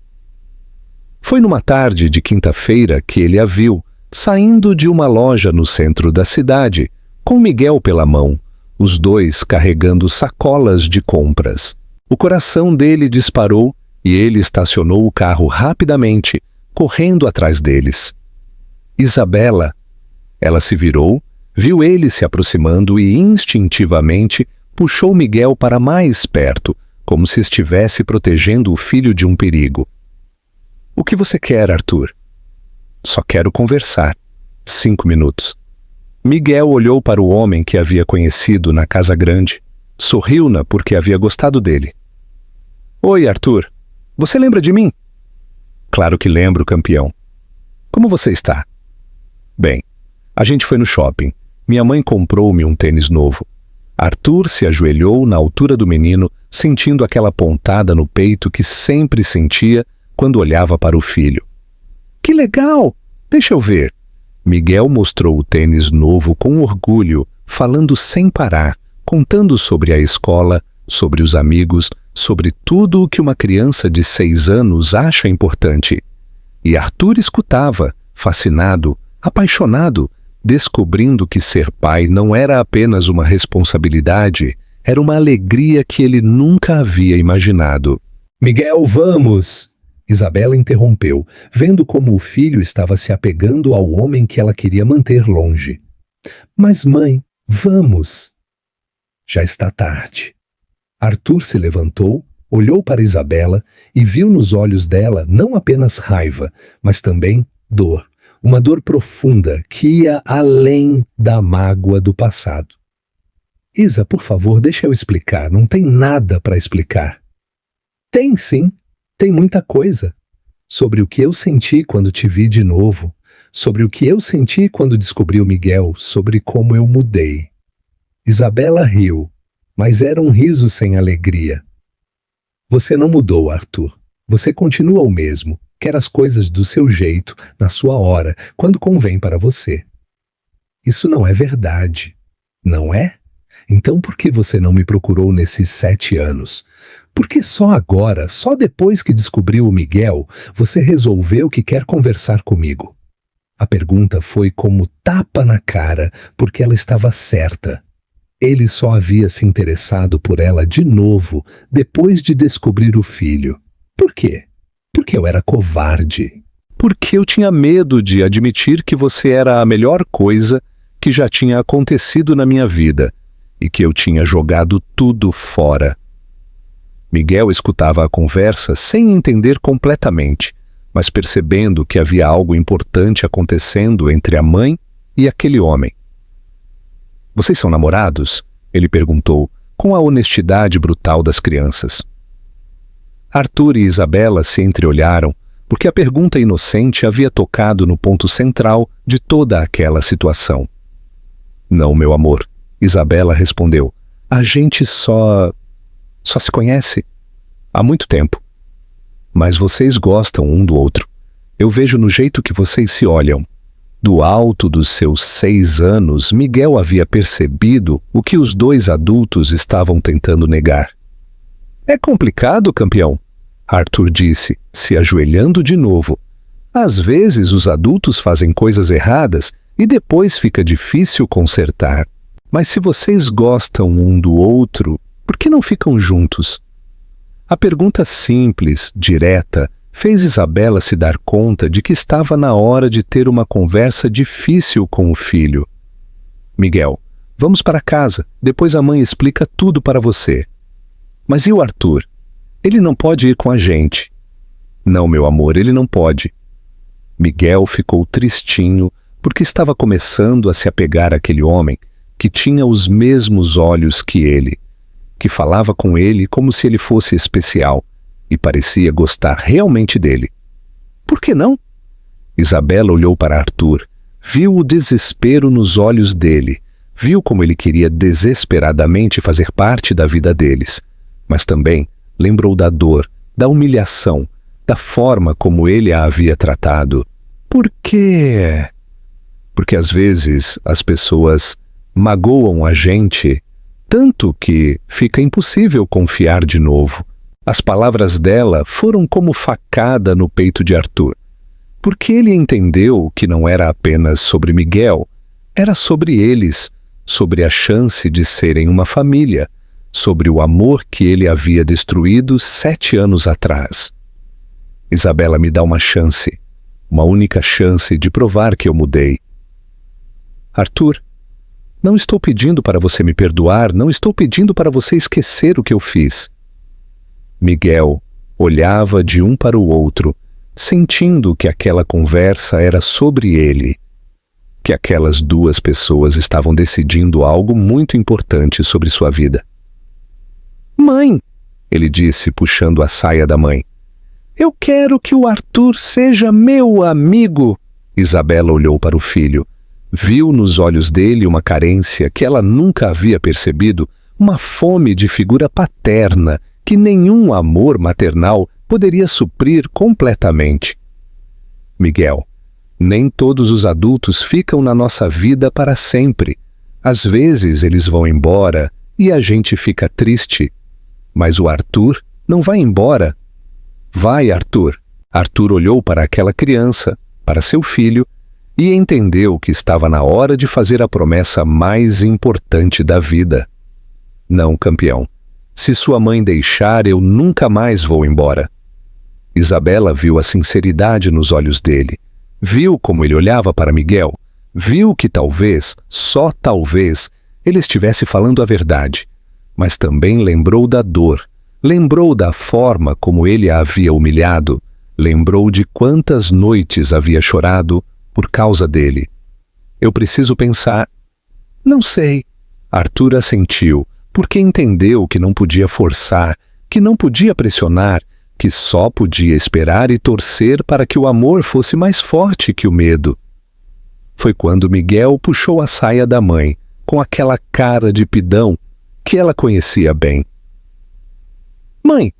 Foi numa tarde de quinta-feira que ele a viu, saindo de uma loja no centro da cidade, com Miguel pela mão, os dois carregando sacolas de compras. O coração dele disparou e ele estacionou o carro rapidamente, correndo atrás deles. Isabela. Ela se virou, viu ele se aproximando e instintivamente puxou Miguel para mais perto, como se estivesse protegendo o filho de um perigo. O que você quer, Arthur? Só quero conversar. 5 minutos. Miguel olhou para o homem que havia conhecido na Casa Grande. Sorriu-na porque havia gostado dele. Oi, Arthur. Você lembra de mim? Claro que lembro, campeão. Como você está? Bem, a gente foi no shopping. Minha mãe comprou-me um tênis novo. Arthur se ajoelhou na altura do menino, sentindo aquela pontada no peito que sempre sentia quando olhava para o filho. Que legal! Deixa eu ver. Miguel mostrou o tênis novo com orgulho, falando sem parar, contando sobre a escola, sobre os amigos, sobre tudo o que uma criança de 6 anos acha importante. E Arthur escutava, fascinado, apaixonado, descobrindo que ser pai não era apenas uma responsabilidade, era uma alegria que ele nunca havia imaginado. Miguel, vamos! Isabela interrompeu, vendo como o filho estava se apegando ao homem que ela queria manter longe. Mas, mãe, vamos! Já está tarde. Arthur se levantou, olhou para Isabela e viu nos olhos dela não apenas raiva, mas também dor. Uma dor profunda que ia além da mágoa do passado. Isa, por favor, deixa eu explicar. Não tem nada para explicar. Tem sim, tem muita coisa. Sobre o que eu senti quando te vi de novo, sobre o que eu senti quando descobri o Miguel, sobre como eu mudei. Isabela riu, mas era um riso sem alegria. Você não mudou, Arthur. Você continua o mesmo. Quer as coisas do seu jeito, na sua hora, quando convém para você. Isso não é verdade, não é? Então por que você não me procurou nesses 7 anos? Por que só agora, só depois que descobriu o Miguel, você resolveu que quer conversar comigo? A pergunta foi como tapa na cara, porque ela estava certa. Ele só havia se interessado por ela de novo, depois de descobrir o filho. Por quê? Porque eu era covarde. Porque eu tinha medo de admitir que você era a melhor coisa que já tinha acontecido na minha vida e que eu tinha jogado tudo fora. Miguel escutava a conversa sem entender completamente, mas percebendo que havia algo importante acontecendo entre a mãe e aquele homem. Vocês são namorados? Ele perguntou, com a honestidade brutal das crianças. Arthur e Isabela se entreolharam, porque a pergunta inocente havia tocado no ponto central de toda aquela situação. Não, meu amor, Isabela respondeu. A gente só se conhece há muito tempo. Mas vocês gostam um do outro. Eu vejo no jeito que vocês se olham. Do alto dos seus 6 anos, Miguel havia percebido o que os 2 adultos estavam tentando negar. É complicado, campeão, Arthur disse, se ajoelhando de novo. Às vezes os adultos fazem coisas erradas e depois fica difícil consertar. Mas se vocês gostam um do outro, por que não ficam juntos? A pergunta simples, direta, fez Isabela se dar conta de que estava na hora de ter uma conversa difícil com o filho. Miguel, vamos para casa, depois a mãe explica tudo para você. Mas e o Arthur? Ele não pode ir com a gente. Não, meu amor, ele não pode. Miguel ficou tristinho porque estava começando a se apegar àquele homem que tinha os mesmos olhos que ele, que falava com ele como se ele fosse especial e parecia gostar realmente dele. Por que não? Isabela olhou para Arthur, viu o desespero nos olhos dele, viu como ele queria desesperadamente fazer parte da vida deles, mas também lembrou da dor, da humilhação, da forma como ele a havia tratado. Por quê? Porque às vezes as pessoas magoam a gente tanto que fica impossível confiar de novo. As palavras dela foram como facada no peito de Arthur, porque ele entendeu que não era apenas sobre Miguel, era sobre eles, sobre a chance de serem uma família, sobre o amor que ele havia destruído 7 anos atrás. Isabela, me dá uma chance, uma única chance de provar que eu mudei. Arthur, não estou pedindo para você me perdoar, não estou pedindo para você esquecer o que eu fiz. Miguel olhava de um para o outro, sentindo que aquela conversa era sobre ele, que aquelas 2 pessoas estavam decidindo algo muito importante sobre sua vida. Mãe, ele disse, puxando a saia da mãe. Eu quero que o Arthur seja meu amigo. Isabela olhou para o filho. Viu nos olhos dele uma carência que ela nunca havia percebido, uma fome de figura paterna que nenhum amor maternal poderia suprir completamente. Miguel, nem todos os adultos ficam na nossa vida para sempre. Às vezes eles vão embora e a gente fica triste. Mas o Arthur não vai embora. Vai, Arthur. Arthur olhou para aquela criança, para seu filho, e entendeu que estava na hora de fazer a promessa mais importante da vida. Não, campeão. Se sua mãe deixar, eu nunca mais vou embora. Isabela viu a sinceridade nos olhos dele. Viu como ele olhava para Miguel. Viu que talvez, só talvez, ele estivesse falando a verdade. Mas também lembrou da dor. Lembrou da forma como ele a havia humilhado. Lembrou de quantas noites havia chorado por causa dele. Eu preciso pensar. Não sei. Arthur assentiu, porque entendeu que não podia forçar, que não podia pressionar, que só podia esperar e torcer para que o amor fosse mais forte que o medo. Foi quando Miguel puxou a saia da mãe, com aquela cara de pidão que ela conhecia bem. Mãe,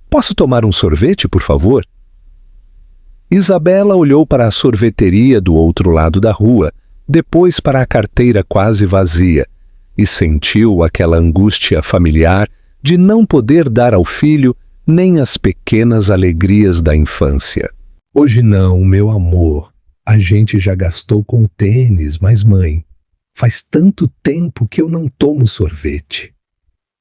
posso tomar um sorvete, por favor? Isabela olhou para a sorveteria do outro lado da rua, depois para a carteira quase vazia, e sentiu aquela angústia familiar de não poder dar ao filho nem as pequenas alegrias da infância. Hoje não, meu amor. A gente já gastou com tênis, mas mãe, faz tanto tempo que eu não tomo sorvete.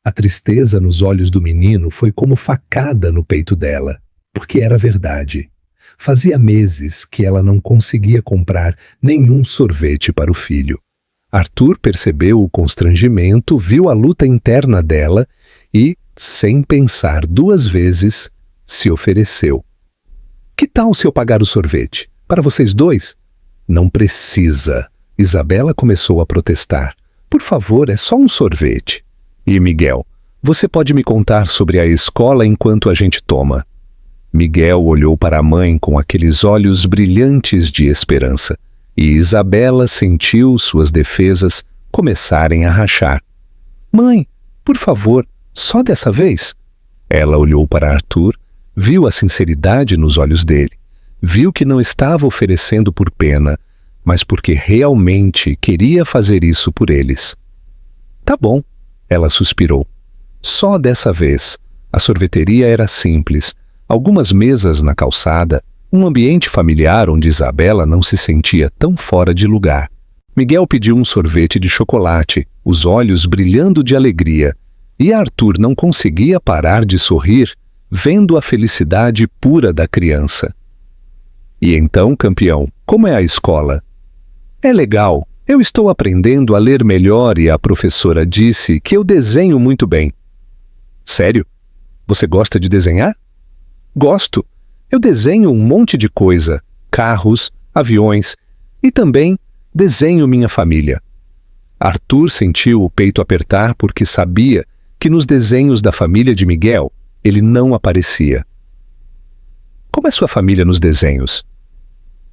A tristeza nos olhos do menino foi como facada no peito dela, porque era verdade. Fazia meses que ela não conseguia comprar nenhum sorvete para o filho. Arthur percebeu o constrangimento, viu a luta interna dela e, sem pensar duas vezes, se ofereceu. Que tal se eu pagar o sorvete? Para vocês dois? Não precisa. Isabela começou a protestar. Por favor, é só um sorvete. E Miguel, você pode me contar sobre a escola enquanto a gente toma? Miguel olhou para a mãe com aqueles olhos brilhantes de esperança, e Isabela sentiu suas defesas começarem a rachar. Mãe, por favor, só dessa vez? Ela olhou para Arthur, viu a sinceridade nos olhos dele, viu que não estava oferecendo por pena, mas porque realmente queria fazer isso por eles. Tá bom, ela suspirou. Só dessa vez. A sorveteria era simples, algumas mesas na calçada, um ambiente familiar onde Isabela não se sentia tão fora de lugar. Miguel pediu um sorvete de chocolate, os olhos brilhando de alegria, e Arthur não conseguia parar de sorrir, vendo a felicidade pura da criança. E então, campeão, como é a escola? É legal. Eu estou aprendendo a ler melhor e a professora disse que eu desenho muito bem. Sério? Você gosta de desenhar? Gosto. Eu desenho um monte de coisa, carros, aviões e também desenho minha família. Arthur sentiu o peito apertar porque sabia que nos desenhos da família de Miguel ele não aparecia. Como é sua família nos desenhos?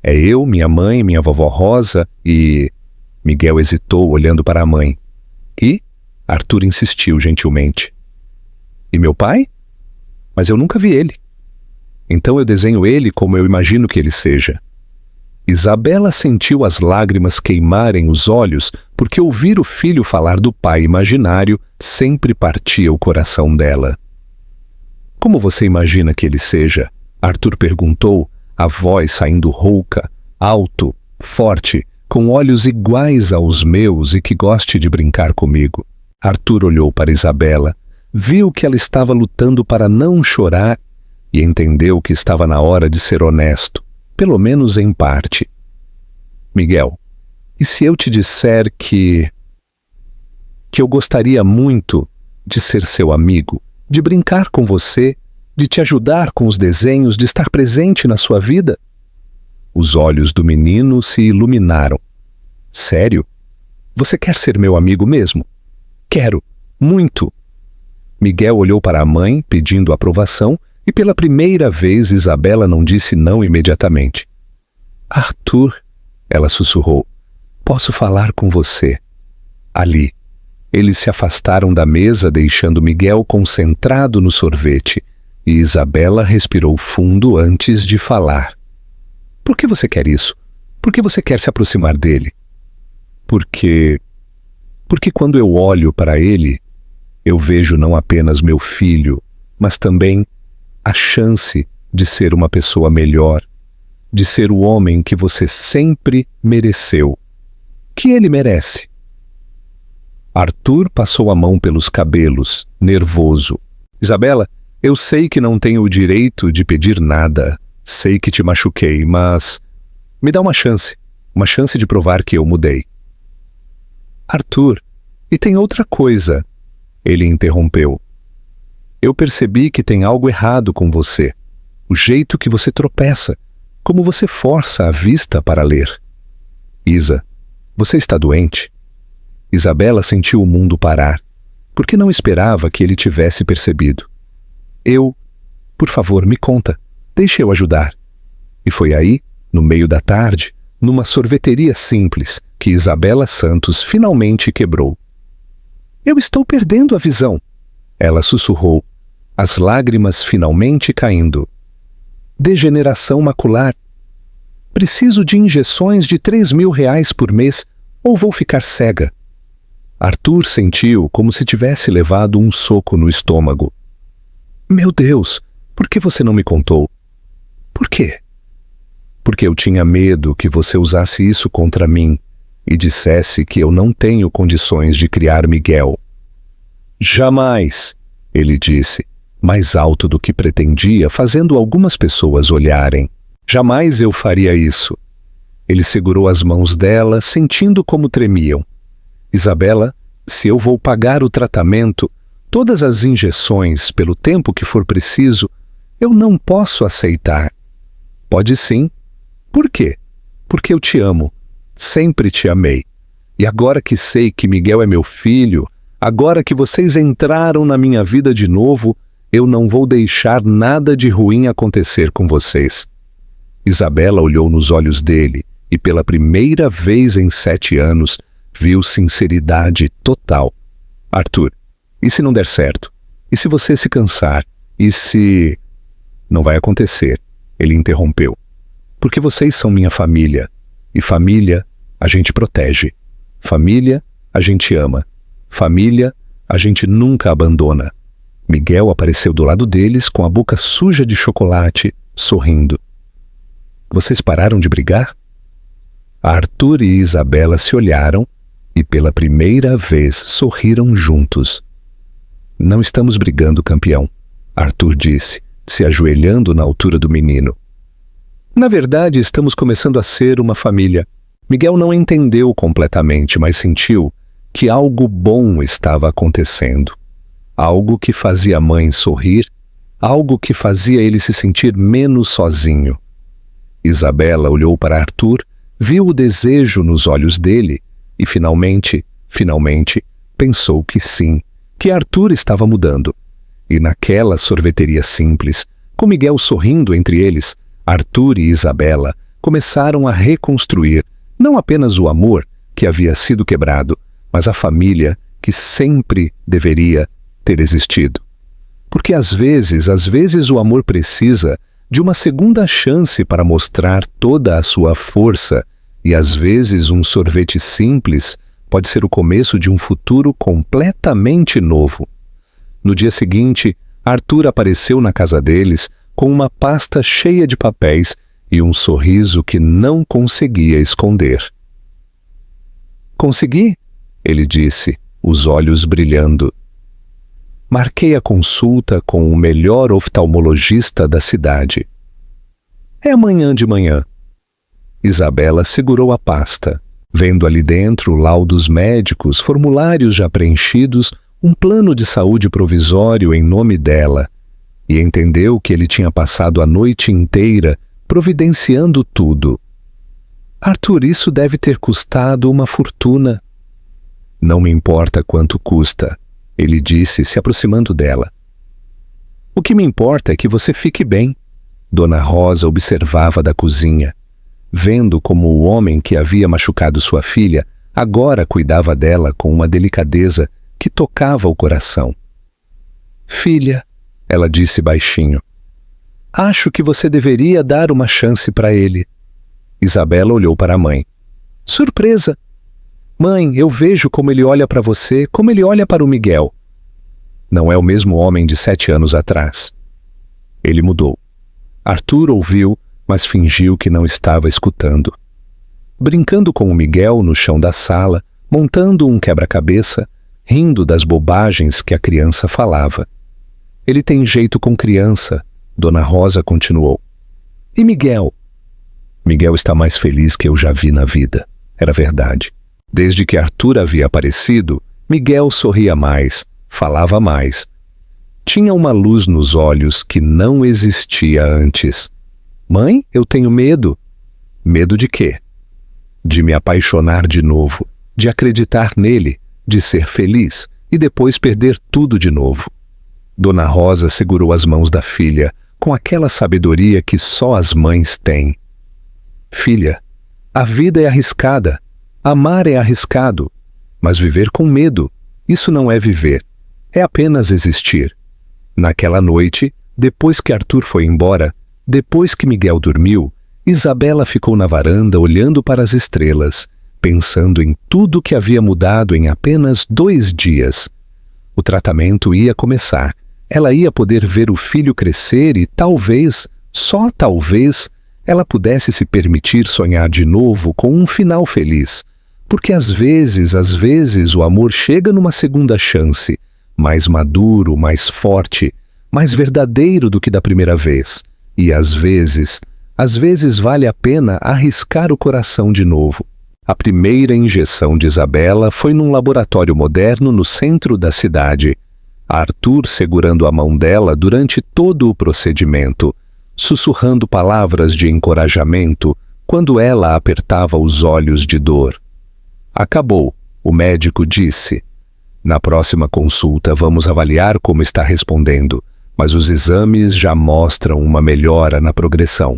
É eu, minha mãe, minha vovó Rosa e... Miguel hesitou olhando para a mãe. E? Arthur insistiu gentilmente. E meu pai? Mas eu nunca vi ele. Então eu desenho ele como eu imagino que ele seja. Isabela sentiu as lágrimas queimarem os olhos porque ouvir o filho falar do pai imaginário sempre partia o coração dela. Como você imagina que ele seja? Arthur perguntou, a voz saindo rouca, alto, forte, com olhos iguais aos meus e que goste de brincar comigo. Arthur olhou para Isabela, viu que ela estava lutando para não chorar e entendeu que estava na hora de ser honesto, pelo menos em parte. Miguel, e se eu te disser que eu gostaria muito de ser seu amigo, de brincar com você, de te ajudar com os desenhos, de estar presente na sua vida? Os olhos do menino se iluminaram. Sério? Você quer ser meu amigo mesmo? Quero, muito. Miguel olhou para a mãe, pedindo aprovação, e pela primeira vez Isabela não disse não imediatamente. Arthur, ela sussurrou, posso falar com você? Ali. Eles se afastaram da mesa, deixando Miguel concentrado no sorvete, e Isabela respirou fundo antes de falar. Por que você quer isso? Por que você quer se aproximar dele? Porque quando eu olho para ele, eu vejo não apenas meu filho, mas também a chance de ser uma pessoa melhor, de ser o homem que você sempre mereceu, que ele merece. Arthur passou a mão pelos cabelos, nervoso. Isabela, eu sei que não tenho o direito de pedir nada, sei que te machuquei, mas me dá uma chance de provar que eu mudei. Arthur, e tem outra coisa, ele interrompeu. Eu percebi que tem algo errado com você, o jeito que você tropeça, como você força a vista para ler. Isa, você está doente? Isabela sentiu o mundo parar, porque não esperava que ele tivesse percebido. Por favor, me conta, deixe eu ajudar. E foi aí, no meio da tarde, numa sorveteria simples, que Isabela Santos finalmente quebrou. Eu estou perdendo a visão, ela sussurrou, as lágrimas finalmente caindo. Degeneração macular. Preciso de injeções de R$3.000 por mês ou vou ficar cega. Arthur sentiu como se tivesse levado um soco no estômago. Meu Deus, por que você não me contou? Por quê? Porque eu tinha medo que você usasse isso contra mim e dissesse que eu não tenho condições de criar Miguel. Jamais, ele disse, mais alto do que pretendia, fazendo algumas pessoas olharem. Jamais eu faria isso. Ele segurou as mãos dela, sentindo como tremiam. Isabela, se eu vou pagar o tratamento, todas as injeções, pelo tempo que for preciso, eu não posso aceitar. Pode sim. Por quê? Porque eu te amo. Sempre te amei. E agora que sei que Miguel é meu filho, agora que vocês entraram na minha vida de novo, eu não vou deixar nada de ruim acontecer com vocês. Isabela olhou nos olhos dele e pela primeira vez em 7 anos viu sinceridade total. Arthur, e se não der certo? E se você se cansar? E se... Não vai acontecer, ele interrompeu. Porque vocês são minha família. E família, a gente protege. Família, a gente ama. Família, a gente nunca abandona. Miguel apareceu do lado deles com a boca suja de chocolate, sorrindo. Vocês pararam de brigar? Arthur e Isabela se olharam e pela primeira vez sorriram juntos. Não estamos brigando, campeão, Arthur disse, se ajoelhando na altura do menino. Na verdade, estamos começando a ser uma família. Miguel não entendeu completamente, mas sentiu que algo bom estava acontecendo. Algo que fazia a mãe sorrir, algo que fazia ele se sentir menos sozinho. Isabela olhou para Arthur, viu o desejo nos olhos dele e finalmente, pensou que sim, que Arthur estava mudando. E naquela sorveteria simples, com Miguel sorrindo entre eles, Arthur e Isabela começaram a reconstruir não apenas o amor que havia sido quebrado, mas a família que sempre deveria ter existido. Porque às vezes o amor precisa de uma segunda chance para mostrar toda a sua força, e às vezes um sorvete simples pode ser o começo de um futuro completamente novo. No dia seguinte, Arthur apareceu na casa deles com uma pasta cheia de papéis e um sorriso que não conseguia esconder. Consegui, ele disse, os olhos brilhando. Marquei a consulta com o melhor oftalmologista da cidade. É amanhã de manhã. Isabela segurou a pasta, vendo ali dentro laudos médicos, formulários já preenchidos, um plano de saúde provisório em nome dela, e entendeu que ele tinha passado a noite inteira providenciando tudo. Arthur, isso deve ter custado uma fortuna. Não me importa quanto custa. Ele disse, se aproximando dela. O que me importa é que você fique bem. Dona Rosa observava da cozinha, vendo como o homem que havia machucado sua filha agora cuidava dela com uma delicadeza que tocava o coração. Filha, ela disse baixinho, acho que você deveria dar uma chance para ele. Isabela olhou para a mãe. Surpresa! Mãe, eu vejo como ele olha para você, como ele olha para o Miguel. Não é o mesmo homem de 7 anos atrás. Ele mudou. Arthur ouviu, mas fingiu que não estava escutando. Brincando com o Miguel no chão da sala, montando um quebra-cabeça, rindo das bobagens que a criança falava. Ele tem jeito com criança, Dona Rosa continuou. E Miguel? Miguel está mais feliz que eu já vi na vida. Era verdade. Desde que Arthur havia aparecido, Miguel sorria mais, falava mais. Tinha uma luz nos olhos que não existia antes. Mãe, eu tenho medo. Medo de quê? De me apaixonar de novo, de acreditar nele, de ser feliz e depois perder tudo de novo. Dona Rosa segurou as mãos da filha com aquela sabedoria que só as mães têm. Filha, a vida é arriscada, amar é arriscado, mas viver com medo, isso não é viver, é apenas existir. Naquela noite, depois que Arthur foi embora, depois que Miguel dormiu, Isabela ficou na varanda olhando para as estrelas, pensando em tudo que havia mudado em apenas 2 dias. O tratamento ia começar. Ela ia poder ver o filho crescer e talvez, só talvez, ela pudesse se permitir sonhar de novo com um final feliz. Porque às vezes o amor chega numa segunda chance, mais maduro, mais forte, mais verdadeiro do que da primeira vez. E às vezes vale a pena arriscar o coração de novo. A primeira injeção de Isabela foi num laboratório moderno no centro da cidade. Arthur segurando a mão dela durante todo o procedimento, sussurrando palavras de encorajamento quando ela apertava os olhos de dor. Acabou, o médico disse. Na próxima consulta vamos avaliar como está respondendo, mas os exames já mostram uma melhora na progressão.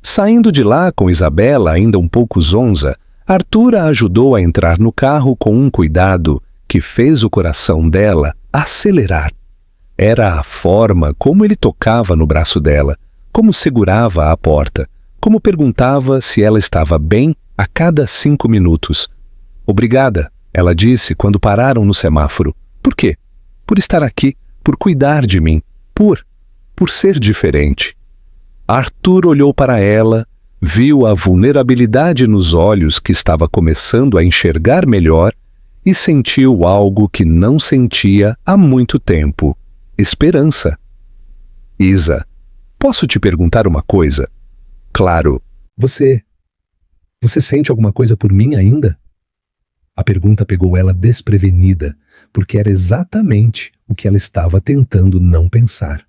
Saindo de lá com Isabela ainda um pouco zonza, Arthur a ajudou a entrar no carro com um cuidado que fez o coração dela acelerar. Era a forma como ele tocava no braço dela, como segurava a porta, como perguntava se ela estava bem a cada 5 minutos. Obrigada, ela disse quando pararam no semáforo. Por quê? Por estar aqui, por cuidar de mim, por ser diferente. Arthur olhou para ela, viu a vulnerabilidade nos olhos que estava começando a enxergar melhor e sentiu algo que não sentia há muito tempo: esperança. Isa, posso te perguntar uma coisa? Claro. Você sente alguma coisa por mim ainda? A pergunta pegou ela desprevenida, porque era exatamente o que ela estava tentando não pensar.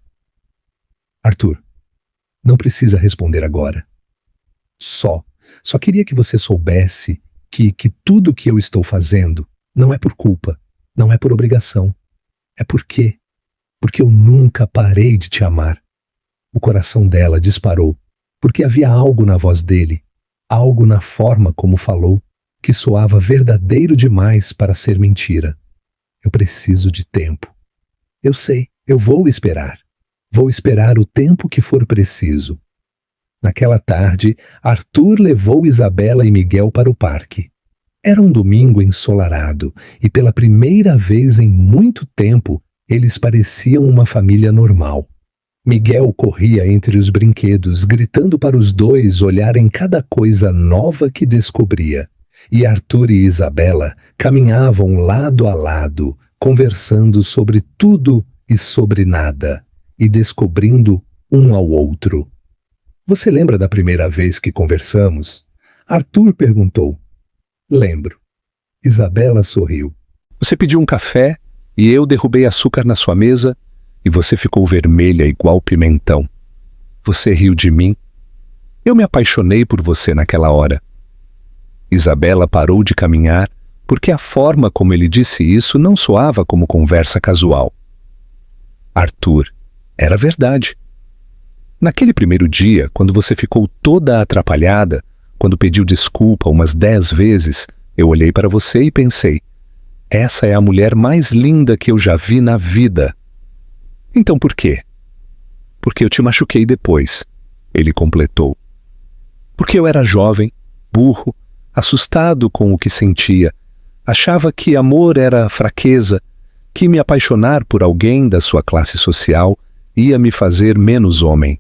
Arthur, não precisa responder agora. Só queria que você soubesse que tudo que eu estou fazendo não é por culpa, não é por obrigação. É porque eu nunca parei de te amar. O coração dela disparou, porque havia algo na voz dele, algo na forma como falou, que soava verdadeiro demais para ser mentira. Eu preciso de tempo. Eu sei, eu vou esperar. Vou esperar o tempo que for preciso. Naquela tarde, Arthur levou Isabela e Miguel para o parque. Era um domingo ensolarado e pela primeira vez em muito tempo, eles pareciam uma família normal. Miguel corria entre os brinquedos, gritando para os dois olharem cada coisa nova que descobria. E Arthur e Isabela caminhavam lado a lado, conversando sobre tudo e sobre nada, e descobrindo um ao outro. Você lembra da primeira vez que conversamos? Arthur perguntou. Lembro. Isabela sorriu. Você pediu um café e eu derrubei açúcar na sua mesa e você ficou vermelha igual pimentão. Você riu de mim. Eu me apaixonei por você naquela hora. Isabela parou de caminhar, porque a forma como ele disse isso não soava como conversa casual. Arthur, era verdade. Naquele primeiro dia, quando você ficou toda atrapalhada, quando pediu desculpa umas 10 vezes, eu olhei para você e pensei, essa é a mulher mais linda que eu já vi na vida. Então por quê? Porque eu te machuquei depois, ele completou. Porque eu era jovem, burro, assustado com o que sentia, achava que amor era fraqueza, que me apaixonar por alguém da sua classe social ia me fazer menos homem.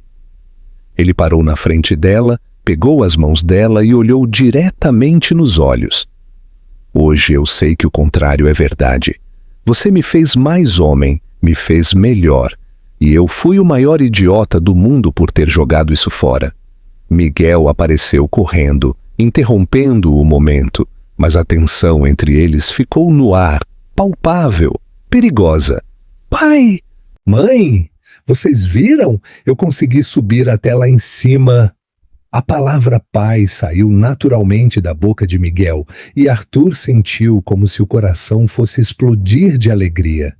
Ele parou na frente dela, pegou as mãos dela e olhou diretamente nos olhos. Hoje eu sei que o contrário é verdade. Você me fez mais homem, me fez melhor, e eu fui o maior idiota do mundo por ter jogado isso fora. Miguel apareceu correndo, interrompendo o momento, mas a tensão entre eles ficou no ar, palpável, perigosa. Pai! Mãe! Vocês viram? Eu consegui subir até lá em cima. A palavra pai saiu naturalmente da boca de Miguel e Arthur sentiu como se o coração fosse explodir de alegria.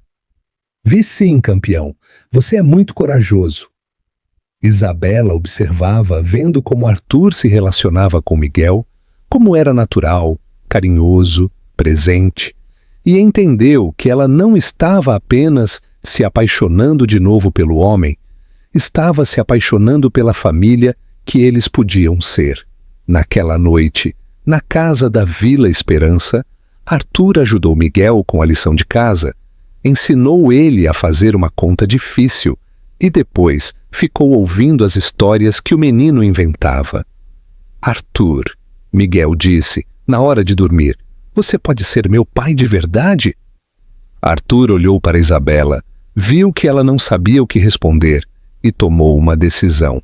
Vi sim, campeão. Você é muito corajoso. Isabela observava, vendo como Arthur se relacionava com Miguel, como era natural, carinhoso, presente, e entendeu que ela não estava apenas se apaixonando de novo pelo homem, estava se apaixonando pela família que eles podiam ser. Naquela noite, na casa da Vila Esperança, Arthur ajudou Miguel com a lição de casa, ensinou ele a fazer uma conta difícil e depois ficou ouvindo as histórias que o menino inventava. Arthur, Miguel disse, na hora de dormir, você pode ser meu pai de verdade? Arthur olhou para Isabela, viu que ela não sabia o que responder e tomou uma decisão.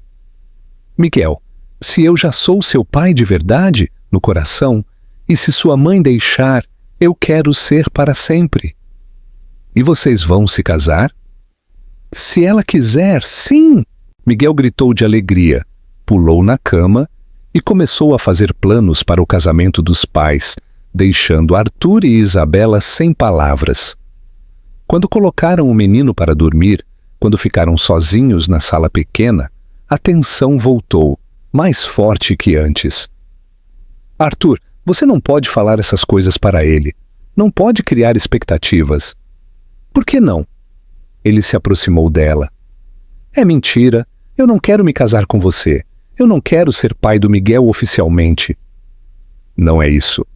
Miguel, se eu já sou seu pai de verdade, no coração, e se sua mãe deixar, eu quero ser para sempre. E vocês vão se casar? Se ela quiser, sim! Miguel gritou de alegria, pulou na cama e começou a fazer planos para o casamento dos pais, deixando Arthur e Isabela sem palavras. Quando colocaram o menino para dormir, quando ficaram sozinhos na sala pequena, a tensão voltou, mais forte que antes. Arthur, você não pode falar essas coisas para ele. Não pode criar expectativas. Por que não? Ele se aproximou dela. É mentira. Eu não quero me casar com você. Eu não quero ser pai do Miguel oficialmente. Não é isso.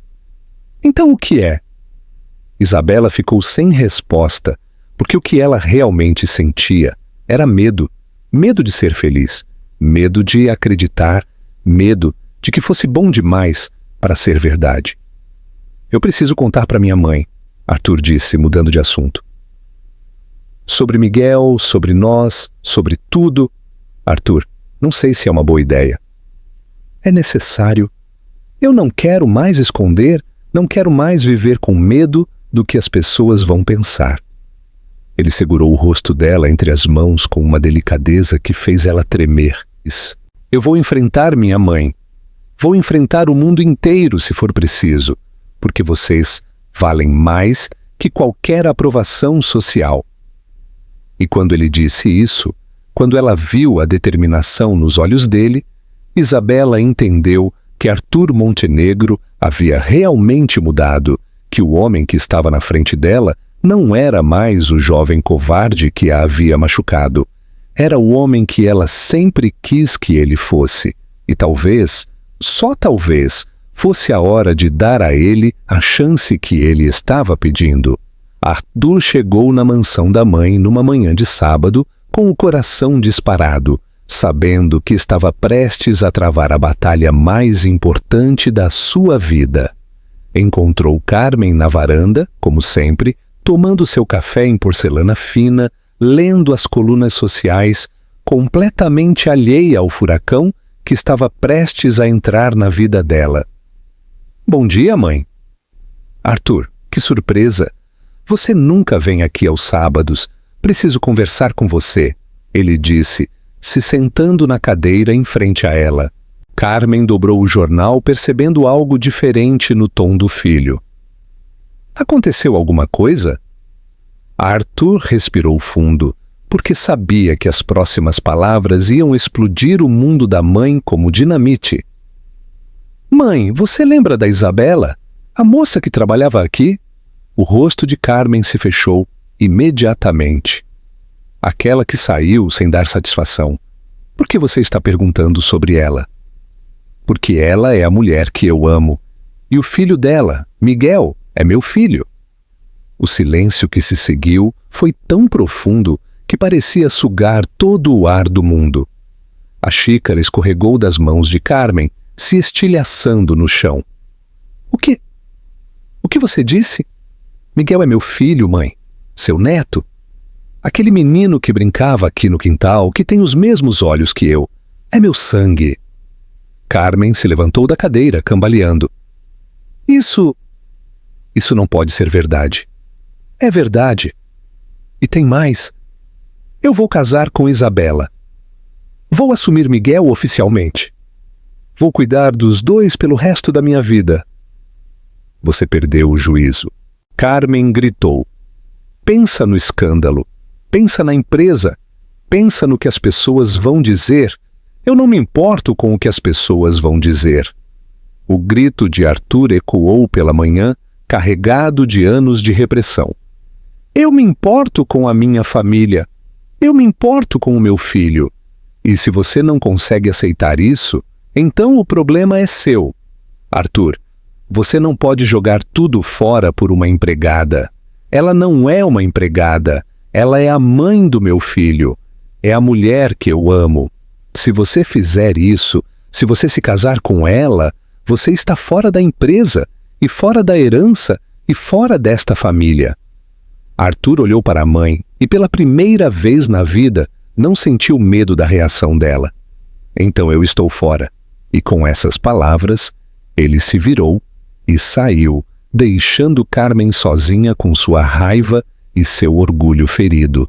Então o que é? Isabela ficou sem resposta, porque o que ela realmente sentia era medo. Medo de ser feliz, medo de acreditar, medo de que fosse bom demais para ser verdade. Eu preciso contar para minha mãe, Arthur disse, mudando de assunto. Sobre Miguel, sobre nós, sobre tudo. Arthur, não sei se é uma boa ideia. É necessário. Eu não quero mais esconder, não quero mais viver com medo do que as pessoas vão pensar. Ele segurou o rosto dela entre as mãos com uma delicadeza que fez ela tremer. Eu vou enfrentar minha mãe. Vou enfrentar o mundo inteiro se for preciso, porque vocês valem mais que qualquer aprovação social. E quando ele disse isso, quando ela viu a determinação nos olhos dele, Isabela entendeu que Arthur Montenegro havia realmente mudado, que o homem que estava na frente dela não era mais o jovem covarde que a havia machucado. Era o homem que ela sempre quis que ele fosse. E talvez, só talvez, fosse a hora de dar a ele a chance que ele estava pedindo. Arthur chegou na mansão da mãe numa manhã de sábado, com o coração disparado, sabendo que estava prestes a travar a batalha mais importante da sua vida. Encontrou Carmen na varanda, como sempre, tomando seu café em porcelana fina, lendo as colunas sociais, completamente alheia ao furacão que estava prestes a entrar na vida dela. Bom dia, mãe. Arthur, que surpresa! Você nunca vem aqui aos sábados. Preciso conversar com você, ele disse, se sentando na cadeira em frente a ela. Carmen dobrou o jornal percebendo algo diferente no tom do filho. Aconteceu alguma coisa? Arthur respirou fundo, porque sabia que as próximas palavras iam explodir o mundo da mãe como dinamite. Mãe, você lembra da Isabela? A moça que trabalhava aqui? O rosto de Carmen se fechou imediatamente. Aquela que saiu sem dar satisfação. Por que você está perguntando sobre ela? Porque ela é a mulher que eu amo. E o filho dela, Miguel, é meu filho. O silêncio que se seguiu foi tão profundo que parecia sugar todo o ar do mundo. A xícara escorregou das mãos de Carmen, se estilhaçando no chão. O que você disse? Miguel é meu filho, mãe. Seu neto. Aquele menino que brincava aqui no quintal, que tem os mesmos olhos que eu. É meu sangue. Carmen se levantou da cadeira, cambaleando. Isso não pode ser verdade. É verdade. E tem mais. Eu vou casar com Isabela. Vou assumir Miguel oficialmente. Vou cuidar dos dois pelo resto da minha vida. Você perdeu o juízo. Carmen gritou. Pensa no escândalo. Pensa na empresa. Pensa no que as pessoas vão dizer. Eu não me importo com o que as pessoas vão dizer. O grito de Arthur ecoou pela manhã, carregado de anos de repressão. Eu me importo com a minha família. Eu me importo com o meu filho. E se você não consegue aceitar isso, então o problema é seu. Arthur, você não pode jogar tudo fora por uma empregada. Ela não é uma empregada. Ela é a mãe do meu filho. É a mulher que eu amo. Se você fizer isso, se você se casar com ela, você está fora da empresa, e fora da herança, e fora desta família. Arthur olhou para a mãe e, pela primeira vez na vida, não sentiu medo da reação dela. Então eu estou fora. E com essas palavras, ele se virou e saiu, deixando Carmen sozinha com sua raiva e seu orgulho ferido.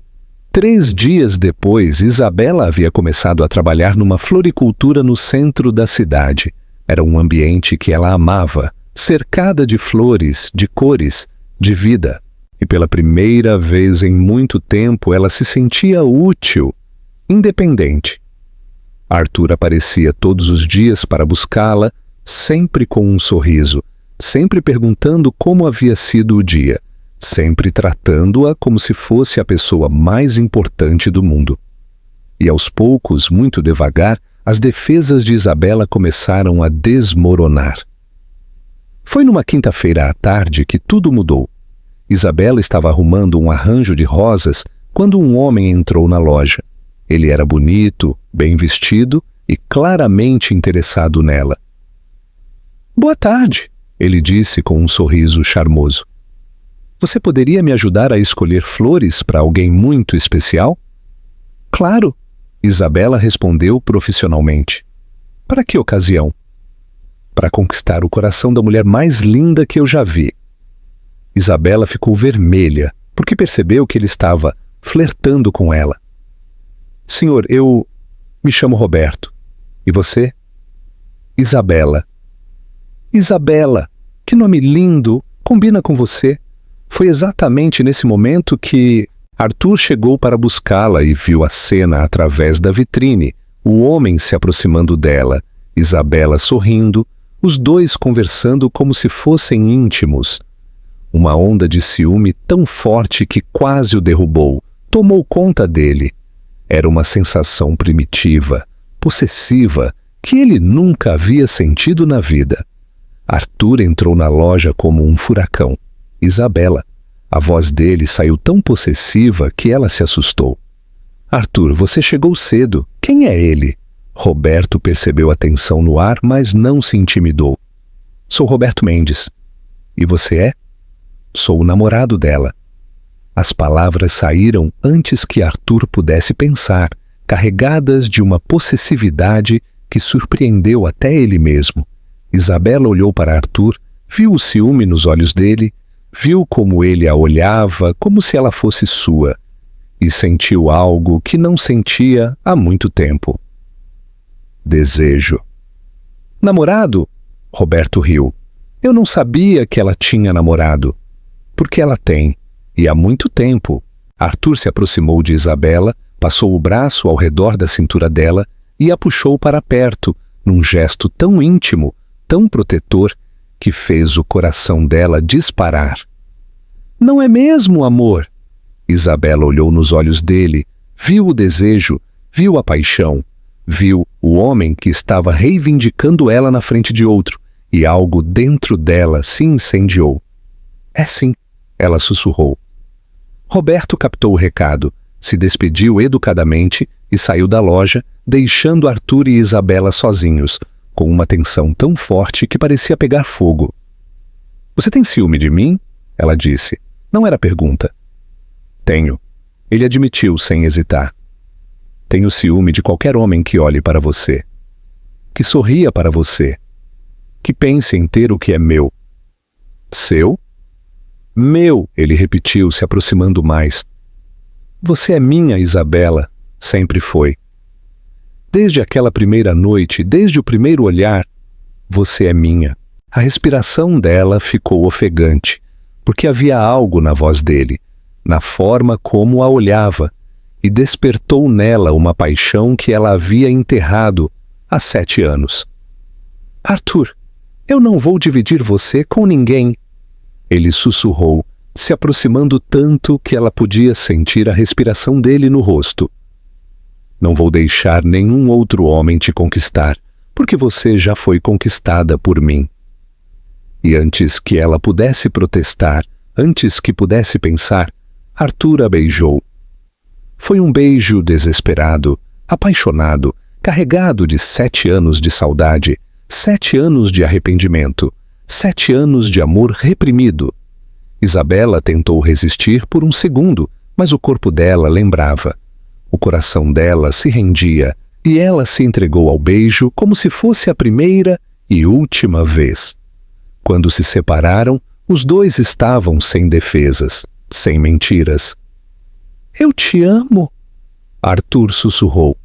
3 dias depois, Isabela havia começado a trabalhar numa floricultura no centro da cidade. Era um ambiente que ela amava, cercada de flores, de cores, de vida. E pela primeira vez em muito tempo ela se sentia útil, independente. Arthur aparecia todos os dias para buscá-la, sempre com um sorriso, sempre perguntando como havia sido o dia, sempre tratando-a como se fosse a pessoa mais importante do mundo. E aos poucos, muito devagar, as defesas de Isabela começaram a desmoronar. Foi numa quinta-feira à tarde que tudo mudou. Isabela estava arrumando um arranjo de rosas quando um homem entrou na loja. Ele era bonito, bem vestido e claramente interessado nela. Boa tarde, ele disse com um sorriso charmoso. Você poderia me ajudar a escolher flores para alguém muito especial? Claro, Isabela respondeu profissionalmente. Para que ocasião? Para conquistar o coração da mulher mais linda que eu já vi. Isabela ficou vermelha, porque percebeu que ele estava flertando com ela. Senhor, eu me chamo Roberto. E você? Isabela. Isabela, que nome lindo, combina com você. Foi exatamente nesse momento que Arthur chegou para buscá-la e viu a cena através da vitrine, o homem se aproximando dela, Isabela sorrindo, os dois conversando como se fossem íntimos. Uma onda de ciúme tão forte que quase o derrubou, tomou conta dele. Era uma sensação primitiva, possessiva, que ele nunca havia sentido na vida. Arthur entrou na loja como um furacão. Isabela. A voz dele saiu tão possessiva que ela se assustou. Arthur, você chegou cedo. Quem é ele? Roberto percebeu a tensão no ar, mas não se intimidou. Sou Roberto Mendes. E você é? Sou o namorado dela. As palavras saíram antes que Arthur pudesse pensar, carregadas de uma possessividade que surpreendeu até ele mesmo. Isabela olhou para Arthur, viu o ciúme nos olhos dele, viu como ele a olhava como se ela fosse sua, e sentiu algo que não sentia há muito tempo. Desejo. Namorado? Roberto riu. Eu não sabia que ela tinha namorado. Porque ela tem, e há muito tempo. Arthur se aproximou de Isabela, passou o braço ao redor da cintura dela e a puxou para perto, num gesto tão íntimo, tão protetor, que fez o coração dela disparar. Não é mesmo, amor? Isabela olhou nos olhos dele, viu o desejo, viu a paixão, viu o homem que estava reivindicando ela na frente de outro, e algo dentro dela se incendiou. É sim, ela sussurrou. Roberto captou o recado, se despediu educadamente e saiu da loja, deixando Arthur e Isabela sozinhos, com uma tensão tão forte que parecia pegar fogo. Você tem ciúme de mim? Ela disse. Não era pergunta. Tenho. Ele admitiu sem hesitar. Tenho ciúme de qualquer homem que olhe para você, que sorria para você, que pense em ter o que é meu. Seu? Meu, ele repetiu, se aproximando mais. Você é minha, Isabela, sempre foi. Desde aquela primeira noite, desde o primeiro olhar, você é minha. A respiração dela ficou ofegante, porque havia algo na voz dele, na forma como a olhava, e despertou nela uma paixão que ela havia enterrado há 7 anos. Arthur, eu não vou dividir você com ninguém. Ele sussurrou, se aproximando tanto que ela podia sentir a respiração dele no rosto. Não vou deixar nenhum outro homem te conquistar, porque você já foi conquistada por mim. E antes que ela pudesse protestar, antes que pudesse pensar, Arthur a beijou. Foi um beijo desesperado, apaixonado, carregado de 7 anos de saudade, 7 anos de arrependimento, 7 anos de amor reprimido. Isabela tentou resistir por um segundo, mas o corpo dela lembrava. O coração dela se rendia e ela se entregou ao beijo como se fosse a primeira e última vez. Quando se separaram, os dois estavam sem defesas, sem mentiras. Eu te amo, Arthur sussurrou.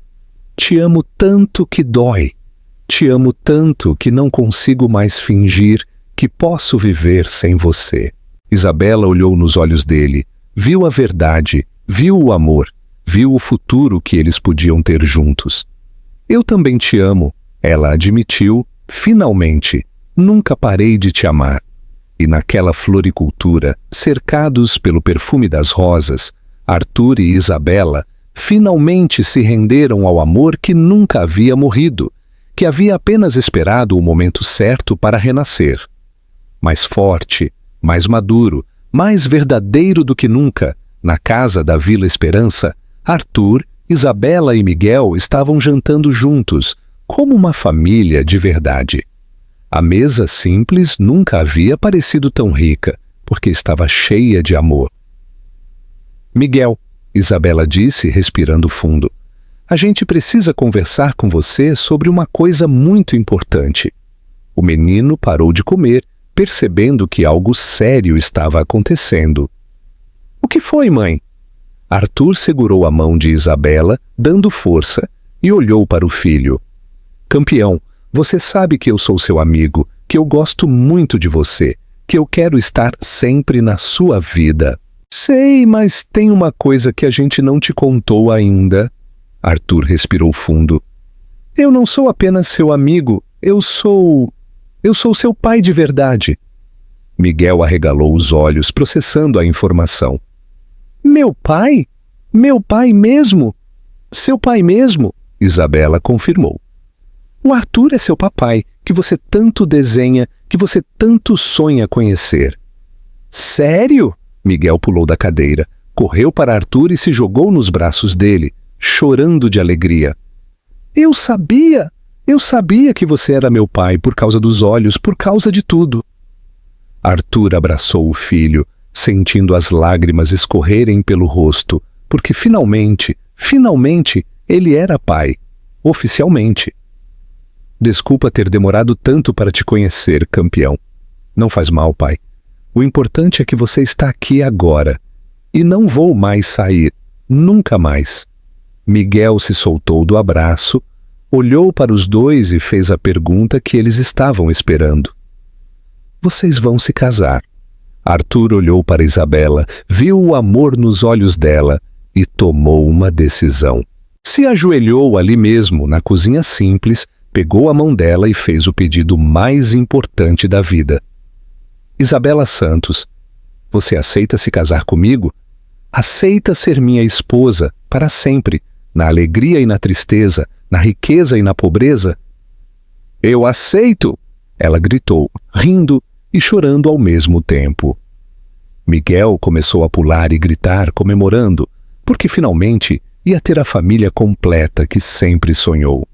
Te amo tanto que dói. Te amo tanto que não consigo mais fingir que posso viver sem você. Isabela olhou nos olhos dele, viu a verdade, viu o amor, viu o futuro que eles podiam ter juntos. Eu também te amo, ela admitiu, finalmente. Nunca parei de te amar. E naquela floricultura, cercados pelo perfume das rosas, Arthur e Isabela finalmente se renderam ao amor que nunca havia morrido, que havia apenas esperado o momento certo para renascer. Mais forte, mais maduro, mais verdadeiro do que nunca, na casa da Vila Esperança, Arthur, Isabela e Miguel estavam jantando juntos, como uma família de verdade. A mesa simples nunca havia parecido tão rica, porque estava cheia de amor. Miguel, Isabela disse, respirando fundo, a gente precisa conversar com você sobre uma coisa muito importante. O menino parou de comer, percebendo que algo sério estava acontecendo. O que foi, mãe? Arthur segurou a mão de Isabela, dando força, e olhou para o filho. Campeão, você sabe que eu sou seu amigo, que eu gosto muito de você, que eu quero estar sempre na sua vida. Sei, mas tem uma coisa que a gente não te contou ainda. Arthur respirou fundo. Eu não sou apenas seu amigo, eu sou seu pai de verdade. Miguel arregalou os olhos, processando a informação. Meu pai? Meu pai mesmo? Seu pai mesmo? Isabela confirmou. O Arthur é seu papai, que você tanto desenha, que você tanto sonha conhecer. Sério? Miguel pulou da cadeira, correu para Arthur e se jogou nos braços dele, chorando de alegria. Eu sabia que você era meu pai por causa dos olhos, por causa de tudo. Arthur abraçou o filho, sentindo as lágrimas escorrerem pelo rosto, porque finalmente, ele era pai, oficialmente. Desculpa ter demorado tanto para te conhecer, campeão. Não faz mal, pai. O importante é que você está aqui agora. E não vou mais sair, nunca mais. Miguel se soltou do abraço, olhou para os dois e fez a pergunta que eles estavam esperando. Vocês vão se casar. Arthur olhou para Isabela, viu o amor nos olhos dela e tomou uma decisão. Se ajoelhou ali mesmo, na cozinha simples, pegou a mão dela e fez o pedido mais importante da vida. Isabela Santos, você aceita se casar comigo? Aceita ser minha esposa para sempre, na alegria e na tristeza, na riqueza e na pobreza? Eu aceito! Ela gritou, rindo e chorando ao mesmo tempo. Miguel começou a pular e gritar, comemorando, porque finalmente ia ter a família completa que sempre sonhou.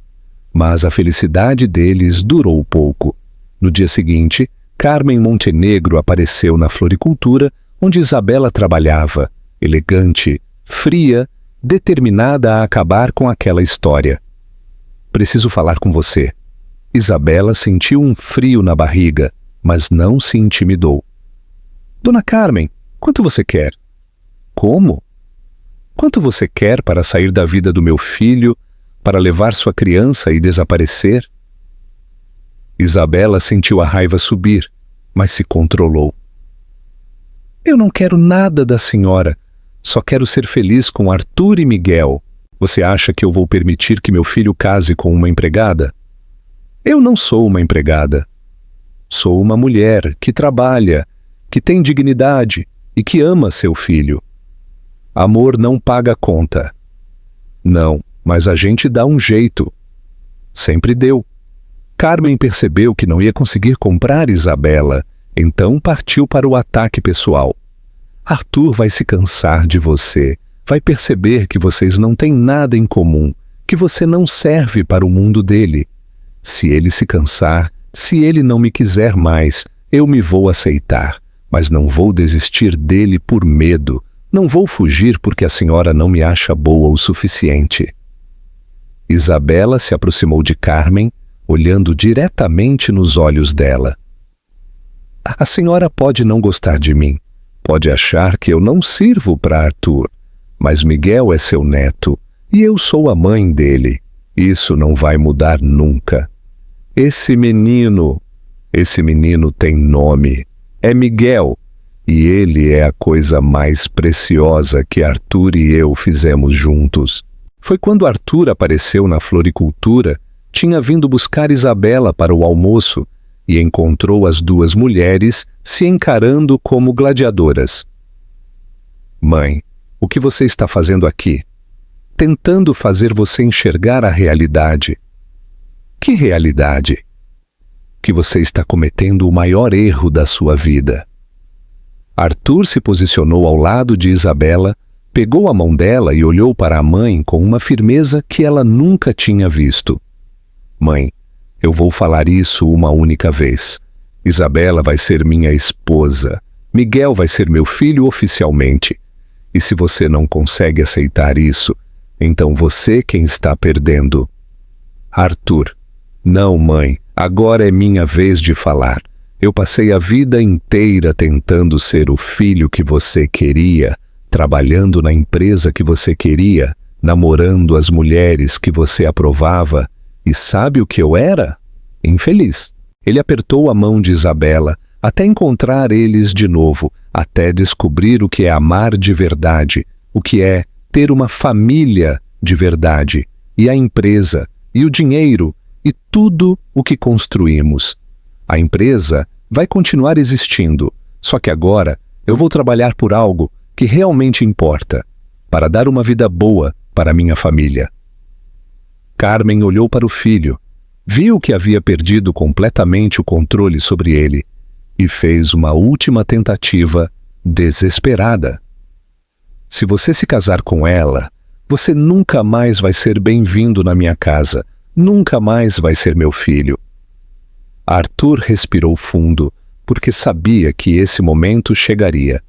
Mas a felicidade deles durou pouco. No dia seguinte, Carmen Montenegro apareceu na floricultura onde Isabela trabalhava, elegante, fria, determinada a acabar com aquela história. Preciso falar com você. Isabela sentiu um frio na barriga, mas não se intimidou. Dona Carmen, quanto você quer? Como? Quanto você quer para sair da vida do meu filho, para levar sua criança e desaparecer? Isabela sentiu a raiva subir, mas se controlou. Eu não quero nada da senhora, só quero ser feliz com Arthur e Miguel. Você acha que eu vou permitir que meu filho case com uma empregada? Eu não sou uma empregada. Sou uma mulher que trabalha, que tem dignidade e que ama seu filho. Amor não paga conta. Não, mas a gente dá um jeito. Sempre deu. Carmen percebeu que não ia conseguir comprar Isabela, então partiu para o ataque pessoal. Arthur vai se cansar de você, vai perceber que vocês não têm nada em comum, que você não serve para o mundo dele. Se ele se cansar, se ele não me quiser mais, eu me vou aceitar, mas não vou desistir dele por medo, não vou fugir porque a senhora não me acha boa o suficiente. Isabela se aproximou de Carmen, olhando diretamente nos olhos dela. A senhora pode não gostar de mim, pode achar que eu não sirvo para Arthur, mas Miguel é seu neto e eu sou a mãe dele. Isso não vai mudar nunca. Esse menino tem nome, é Miguel, e ele é a coisa mais preciosa que Arthur e eu fizemos juntos. Foi quando Arthur apareceu na floricultura, tinha vindo buscar Isabela para o almoço e encontrou as duas mulheres se encarando como gladiadoras. Mãe, o que você está fazendo aqui? Tentando fazer você enxergar a realidade. Que realidade? Que você está cometendo o maior erro da sua vida. Arthur se posicionou ao lado de Isabela, pegou a mão dela e olhou para a mãe com uma firmeza que ela nunca tinha visto. Mãe, eu vou falar isso uma única vez. Isabela vai ser minha esposa. Miguel vai ser meu filho oficialmente. E se você não consegue aceitar isso, então você quem está perdendo. Arthur, não, mãe, agora é minha vez de falar. Eu passei a vida inteira tentando ser o filho que você queria, trabalhando na empresa que você queria, namorando as mulheres que você aprovava. E sabe o que eu era? Infeliz. Ele apertou a mão de Isabela até encontrar eles de novo, até descobrir o que é amar de verdade, o que é ter uma família de verdade, e a empresa, e o dinheiro, e tudo o que construímos. A empresa vai continuar existindo, só que agora eu vou trabalhar por algo que realmente importa, para dar uma vida boa para minha família. Carmen olhou para o filho, viu que havia perdido completamente o controle sobre ele e fez uma última tentativa desesperada. Se você se casar com ela, você nunca mais vai ser bem-vindo na minha casa, nunca mais vai ser meu filho. Arthur respirou fundo, porque sabia que esse momento chegaria.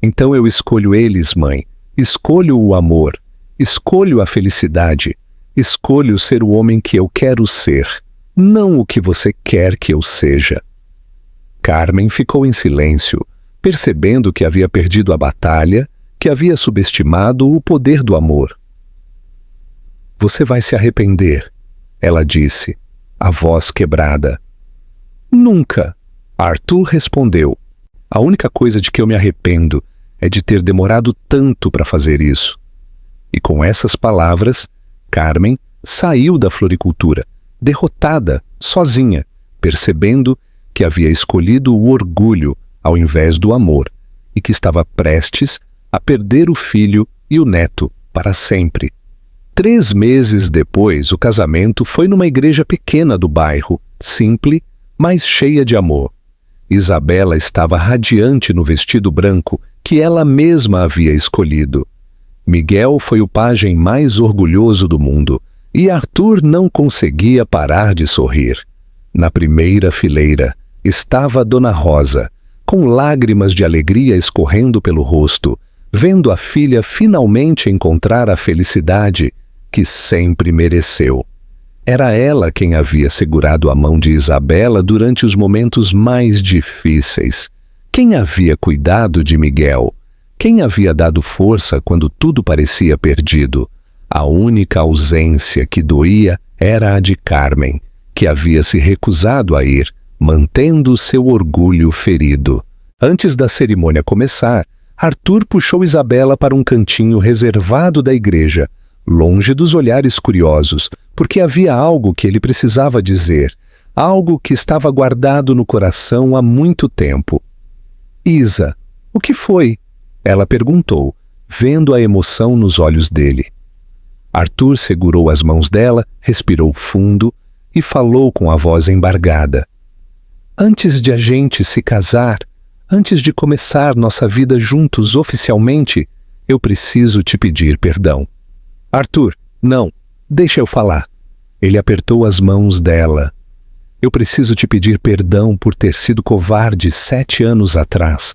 Então eu escolho eles, mãe. Escolho o amor. Escolho a felicidade. Escolho ser o homem que eu quero ser, não o que você quer que eu seja. Carmen ficou em silêncio, percebendo que havia perdido a batalha, que havia subestimado o poder do amor. Você vai se arrepender, ela disse, a voz quebrada. Nunca, Arthur respondeu. A única coisa de que eu me arrependo é de ter demorado tanto para fazer isso. E com essas palavras, Carmen saiu da floricultura, derrotada, sozinha, percebendo que havia escolhido o orgulho ao invés do amor e que estava prestes a perder o filho e o neto para sempre. 3 meses depois, o casamento foi numa igreja pequena do bairro, simples, mas cheia de amor. Isabela estava radiante no vestido branco que ela mesma havia escolhido. Miguel foi o pajem mais orgulhoso do mundo e Arthur não conseguia parar de sorrir. Na primeira fileira estava Dona Rosa, com lágrimas de alegria escorrendo pelo rosto, vendo a filha finalmente encontrar a felicidade que sempre mereceu. Era ela quem havia segurado a mão de Isabela durante os momentos mais difíceis. Quem havia cuidado de Miguel? Quem havia dado força quando tudo parecia perdido? A única ausência que doía era a de Carmen, que havia se recusado a ir, mantendo seu orgulho ferido. Antes da cerimônia começar, Arthur puxou Isabela para um cantinho reservado da igreja, longe dos olhares curiosos, porque havia algo que ele precisava dizer, algo que estava guardado no coração há muito tempo. Isa, o que foi? Ela perguntou, vendo a emoção nos olhos dele. Arthur segurou as mãos dela, respirou fundo e falou com a voz embargada. Antes de a gente se casar, antes de começar nossa vida juntos oficialmente, eu preciso te pedir perdão. Arthur, não, deixa eu falar. Ele apertou as mãos dela. Eu preciso te pedir perdão por ter sido covarde 7 anos atrás,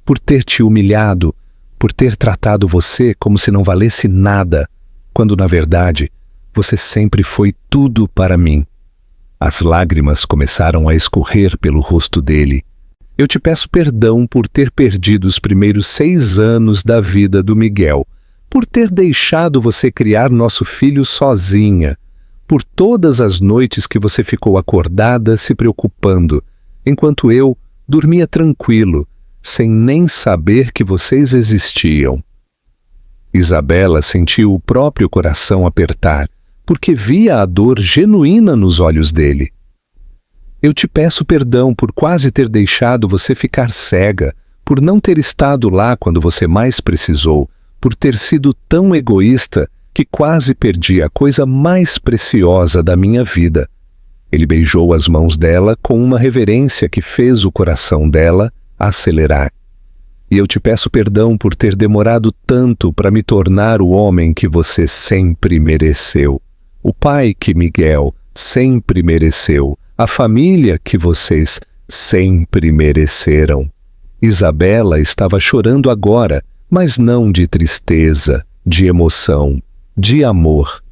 por ter te humilhado, por ter tratado você como se não valesse nada, quando na verdade você sempre foi tudo para mim. As lágrimas começaram a escorrer pelo rosto dele. Eu te peço perdão por ter perdido os primeiros 6 anos da vida do Miguel, por ter deixado você criar nosso filho sozinha, por todas as noites que você ficou acordada se preocupando, enquanto eu dormia tranquilo, sem nem saber que vocês existiam. Isabela sentiu o próprio coração apertar, porque via a dor genuína nos olhos dele. Eu te peço perdão por quase ter deixado você ficar cega, por não ter estado lá quando você mais precisou, por ter sido tão egoísta que quase perdi a coisa mais preciosa da minha vida. Ele beijou as mãos dela com uma reverência que fez o coração dela acelerar. E eu te peço perdão por ter demorado tanto para me tornar o homem que você sempre mereceu, o pai que Miguel sempre mereceu, a família que vocês sempre mereceram. Isabela estava chorando agora, mas não de tristeza, de emoção, de amor.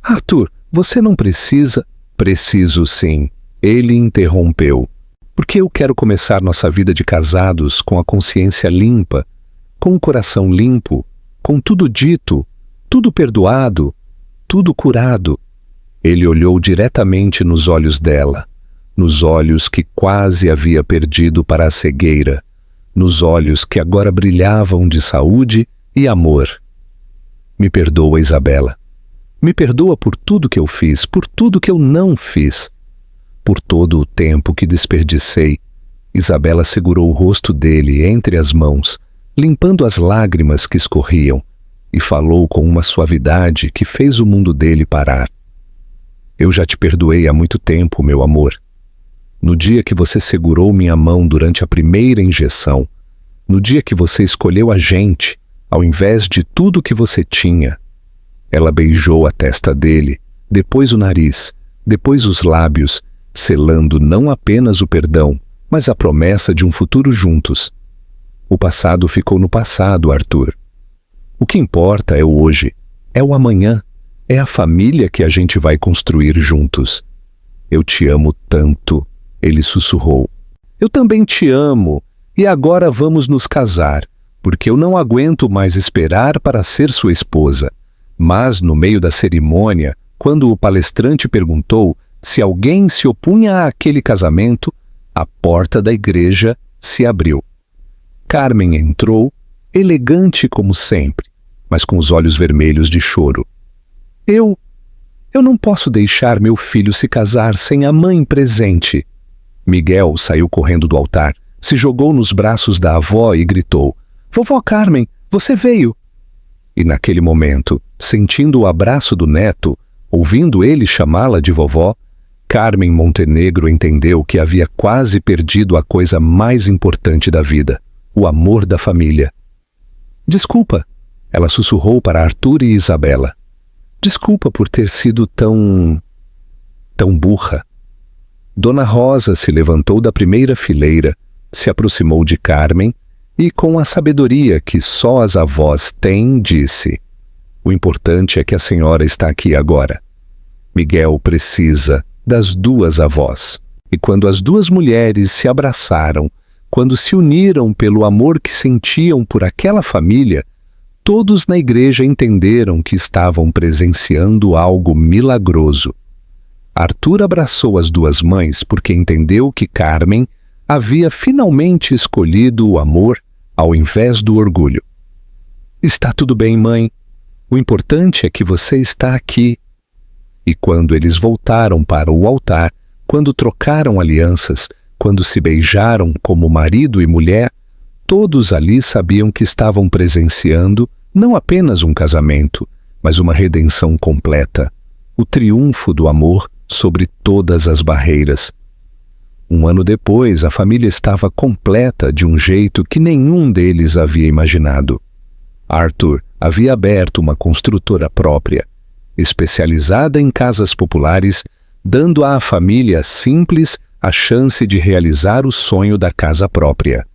Arthur, você não precisa... Preciso sim, ele interrompeu. Porque eu quero começar nossa vida de casados com a consciência limpa, com o coração limpo, com tudo dito, tudo perdoado, tudo curado. Ele olhou diretamente nos olhos dela, nos olhos que quase havia perdido para a cegueira, nos olhos que agora brilhavam de saúde e amor. Me perdoa, Isabela. Me perdoa por tudo que eu fiz, por tudo que eu não fiz, por todo o tempo que desperdicei. Isabela segurou o rosto dele entre as mãos, limpando as lágrimas que escorriam, e falou com uma suavidade que fez o mundo dele parar. Eu já te perdoei há muito tempo, meu amor. No dia que você segurou minha mão durante a primeira injeção, no dia que você escolheu a gente, ao invés de tudo que você tinha. Ela beijou a testa dele, depois o nariz, depois os lábios, selando não apenas o perdão, mas a promessa de um futuro juntos. O passado ficou no passado, Arthur. O que importa é o hoje, é o amanhã, é a família que a gente vai construir juntos. Eu te amo tanto, ele sussurrou. Eu também te amo, e agora vamos nos casar, porque eu não aguento mais esperar para ser sua esposa. Mas, no meio da cerimônia, quando o palestrante perguntou se alguém se opunha àquele casamento, a porta da igreja se abriu. Carmen entrou, elegante como sempre, mas com os olhos vermelhos de choro. Eu não posso deixar meu filho se casar sem a mãe presente. Miguel saiu correndo do altar, se jogou nos braços da avó e gritou: Vovó Carmen, você veio! E naquele momento, sentindo o abraço do neto, ouvindo ele chamá-la de vovó, Carmen Montenegro entendeu que havia quase perdido a coisa mais importante da vida, o amor da família. Desculpa, ela sussurrou para Arthur e Isabela. Desculpa por ter sido tão burra. Dona Rosa se levantou da primeira fileira, se aproximou de Carmen e, com a sabedoria que só as avós têm, disse: O importante é que a senhora está aqui agora. Miguel precisa das duas avós. E quando as duas mulheres se abraçaram, quando se uniram pelo amor que sentiam por aquela família, todos na igreja entenderam que estavam presenciando algo milagroso. Arthur abraçou as duas mães porque entendeu que Carmen havia finalmente escolhido o amor ao invés do orgulho. Está tudo bem, mãe. O importante é que você está aqui. E quando eles voltaram para o altar, quando trocaram alianças, quando se beijaram como marido e mulher, todos ali sabiam que estavam presenciando não apenas um casamento, mas uma redenção completa, o triunfo do amor sobre todas as barreiras. Um ano depois, a família estava completa de um jeito que nenhum deles havia imaginado. Arthur havia aberto uma construtora própria, especializada em casas populares, dando à família simples a chance de realizar o sonho da casa própria.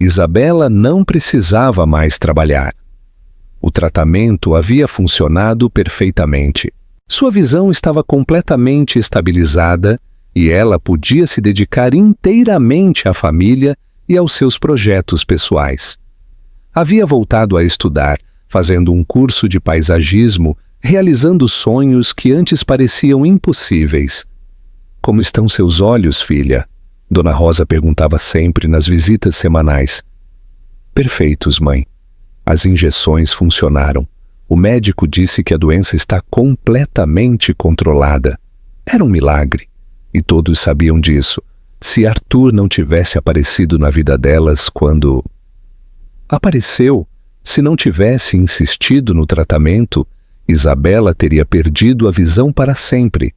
Isabela não precisava mais trabalhar. O tratamento havia funcionado perfeitamente. Sua visão estava completamente estabilizada e ela podia se dedicar inteiramente à família e aos seus projetos pessoais. Havia voltado a estudar, fazendo um curso de paisagismo, realizando sonhos que antes pareciam impossíveis. Como estão seus olhos, filha? Dona Rosa perguntava sempre nas visitas semanais. Perfeitos, mãe. As injeções funcionaram. O médico disse que a doença está completamente controlada. Era um milagre. E todos sabiam disso. Se Arthur não tivesse aparecido na vida delas quando... Apareceu. Se não tivesse insistido no tratamento, Isabela teria perdido a visão para sempre.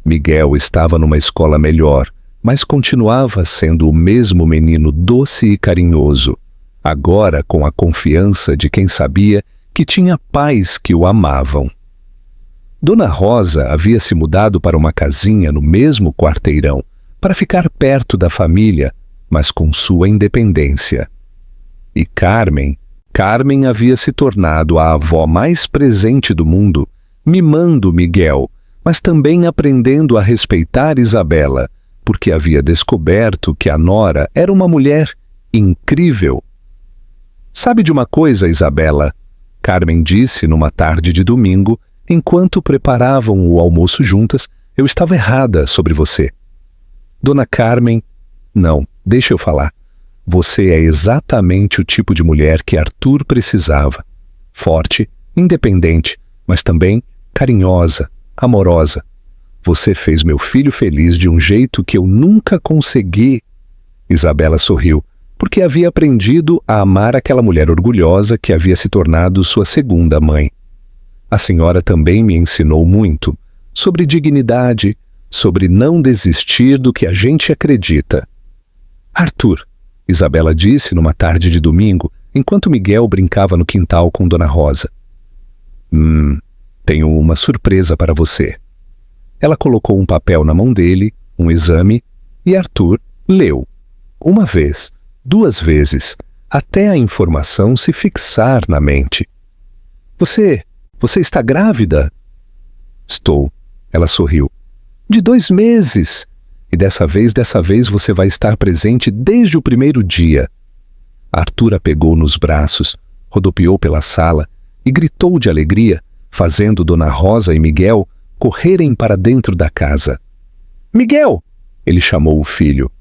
Miguel estava numa escola melhor, mas continuava sendo o mesmo menino doce e carinhoso, agora com a confiança de quem sabia que tinha pais que o amavam. Dona Rosa havia se mudado para uma casinha no mesmo quarteirão, para ficar perto da família, mas com sua independência. E Carmen havia se tornado a avó mais presente do mundo, mimando Miguel, mas também aprendendo a respeitar Isabela, porque havia descoberto que a nora era uma mulher incrível. Sabe de uma coisa, Isabela? Carmen disse numa tarde de domingo, enquanto preparavam o almoço juntas, eu estava errada sobre você. Dona Carmen, não, deixa eu falar. Você é exatamente o tipo de mulher que Arthur precisava. Forte, independente, mas também carinhosa, amorosa. Você fez meu filho feliz de um jeito que eu nunca consegui. Isabela sorriu, porque havia aprendido a amar aquela mulher orgulhosa que havia se tornado sua segunda mãe. A senhora também me ensinou muito sobre dignidade, sobre não desistir do que a gente acredita. Arthur, Isabela disse numa tarde de domingo, enquanto Miguel brincava no quintal com Dona Rosa. Tenho uma surpresa para você. Ela colocou um papel na mão dele, um exame, e Arthur leu. Uma vez, duas vezes, até a informação se fixar na mente. Você está grávida? Estou. Ela sorriu. De 2 meses. E dessa vez você vai estar presente desde o primeiro dia. Arthur a pegou nos braços, rodopiou pela sala e gritou de alegria, fazendo Dona Rosa e Miguel correrem para dentro da casa. Miguel! Ele chamou o filho.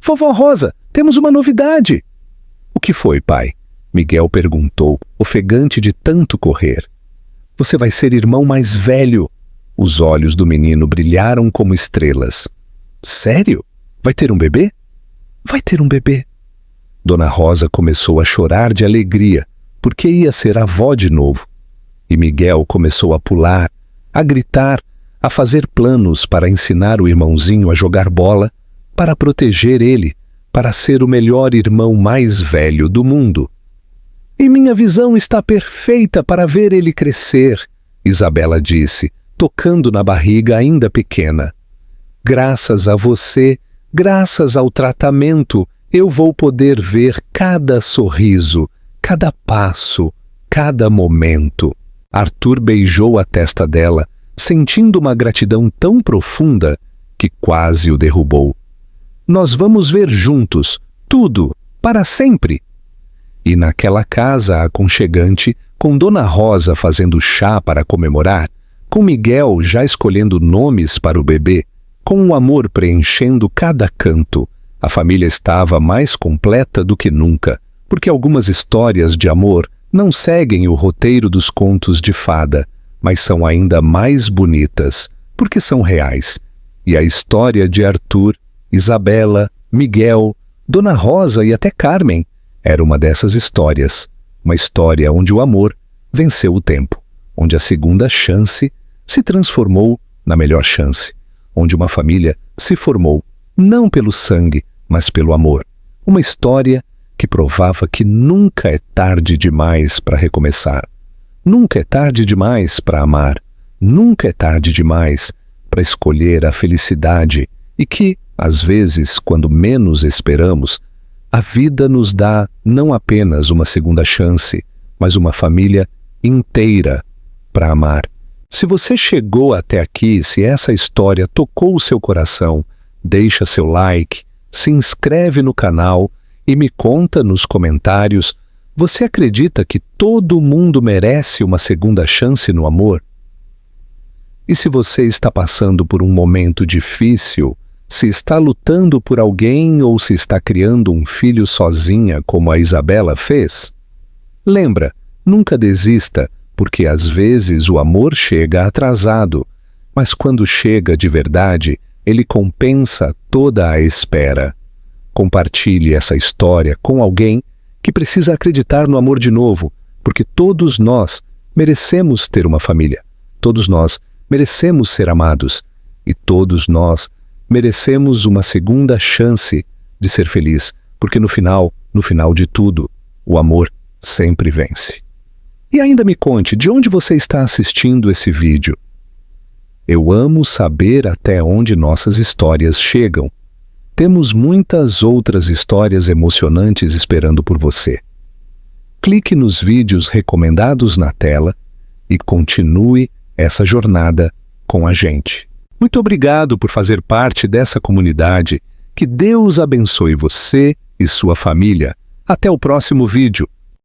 Vovó Rosa, temos uma novidade! O que foi, pai? Miguel perguntou, ofegante de tanto correr. Você vai ser irmão mais velho. Os olhos do menino brilharam como estrelas. Sério? Vai ter um bebê? Vai ter um bebê. Dona Rosa começou a chorar de alegria, porque ia ser avó de novo. E Miguel começou a pular, a gritar, a fazer planos para ensinar o irmãozinho a jogar bola, para proteger ele, para ser o melhor irmão mais velho do mundo. E minha visão está perfeita para ver ele crescer, Isabela disse, tocando na barriga ainda pequena. Graças a você, graças ao tratamento, eu vou poder ver cada sorriso, cada passo, cada momento. Arthur beijou a testa dela, sentindo uma gratidão tão profunda que quase o derrubou. Nós vamos ver juntos, tudo, para sempre. E naquela casa aconchegante, com Dona Rosa fazendo chá para comemorar, com Miguel já escolhendo nomes para o bebê, com o amor preenchendo cada canto, a família estava mais completa do que nunca, porque algumas histórias de amor não seguem o roteiro dos contos de fada, mas são ainda mais bonitas, porque são reais. E a história de Arthur, Isabela, Miguel, Dona Rosa e até Carmen era uma dessas histórias, uma história onde o amor venceu o tempo, onde a segunda chance se transformou na melhor chance, onde uma família se formou, não pelo sangue, mas pelo amor. Uma história que provava que nunca é tarde demais para recomeçar. Nunca é tarde demais para amar. Nunca é tarde demais para escolher a felicidade e que, às vezes, quando menos esperamos, a vida nos dá não apenas uma segunda chance, mas uma família inteira para amar. Se você chegou até aqui, se essa história tocou o seu coração, deixa seu like, se inscreve no canal e me conta nos comentários, você acredita que todo mundo merece uma segunda chance no amor? E se você está passando por um momento difícil, se está lutando por alguém ou se está criando um filho sozinha como a Isabela fez? Lembra, nunca desista, porque às vezes o amor chega atrasado, mas quando chega de verdade, ele compensa toda a espera. Compartilhe essa história com alguém que precisa acreditar no amor de novo, porque todos nós merecemos ter uma família, todos nós merecemos ser amados e todos nós merecemos uma segunda chance de ser feliz, porque no final de tudo, o amor sempre vence. E ainda me conte, de onde você está assistindo esse vídeo? Eu amo saber até onde nossas histórias chegam. Temos muitas outras histórias emocionantes esperando por você. Clique nos vídeos recomendados na tela e continue essa jornada com a gente. Muito obrigado por fazer parte dessa comunidade. Que Deus abençoe você e sua família. Até o próximo vídeo.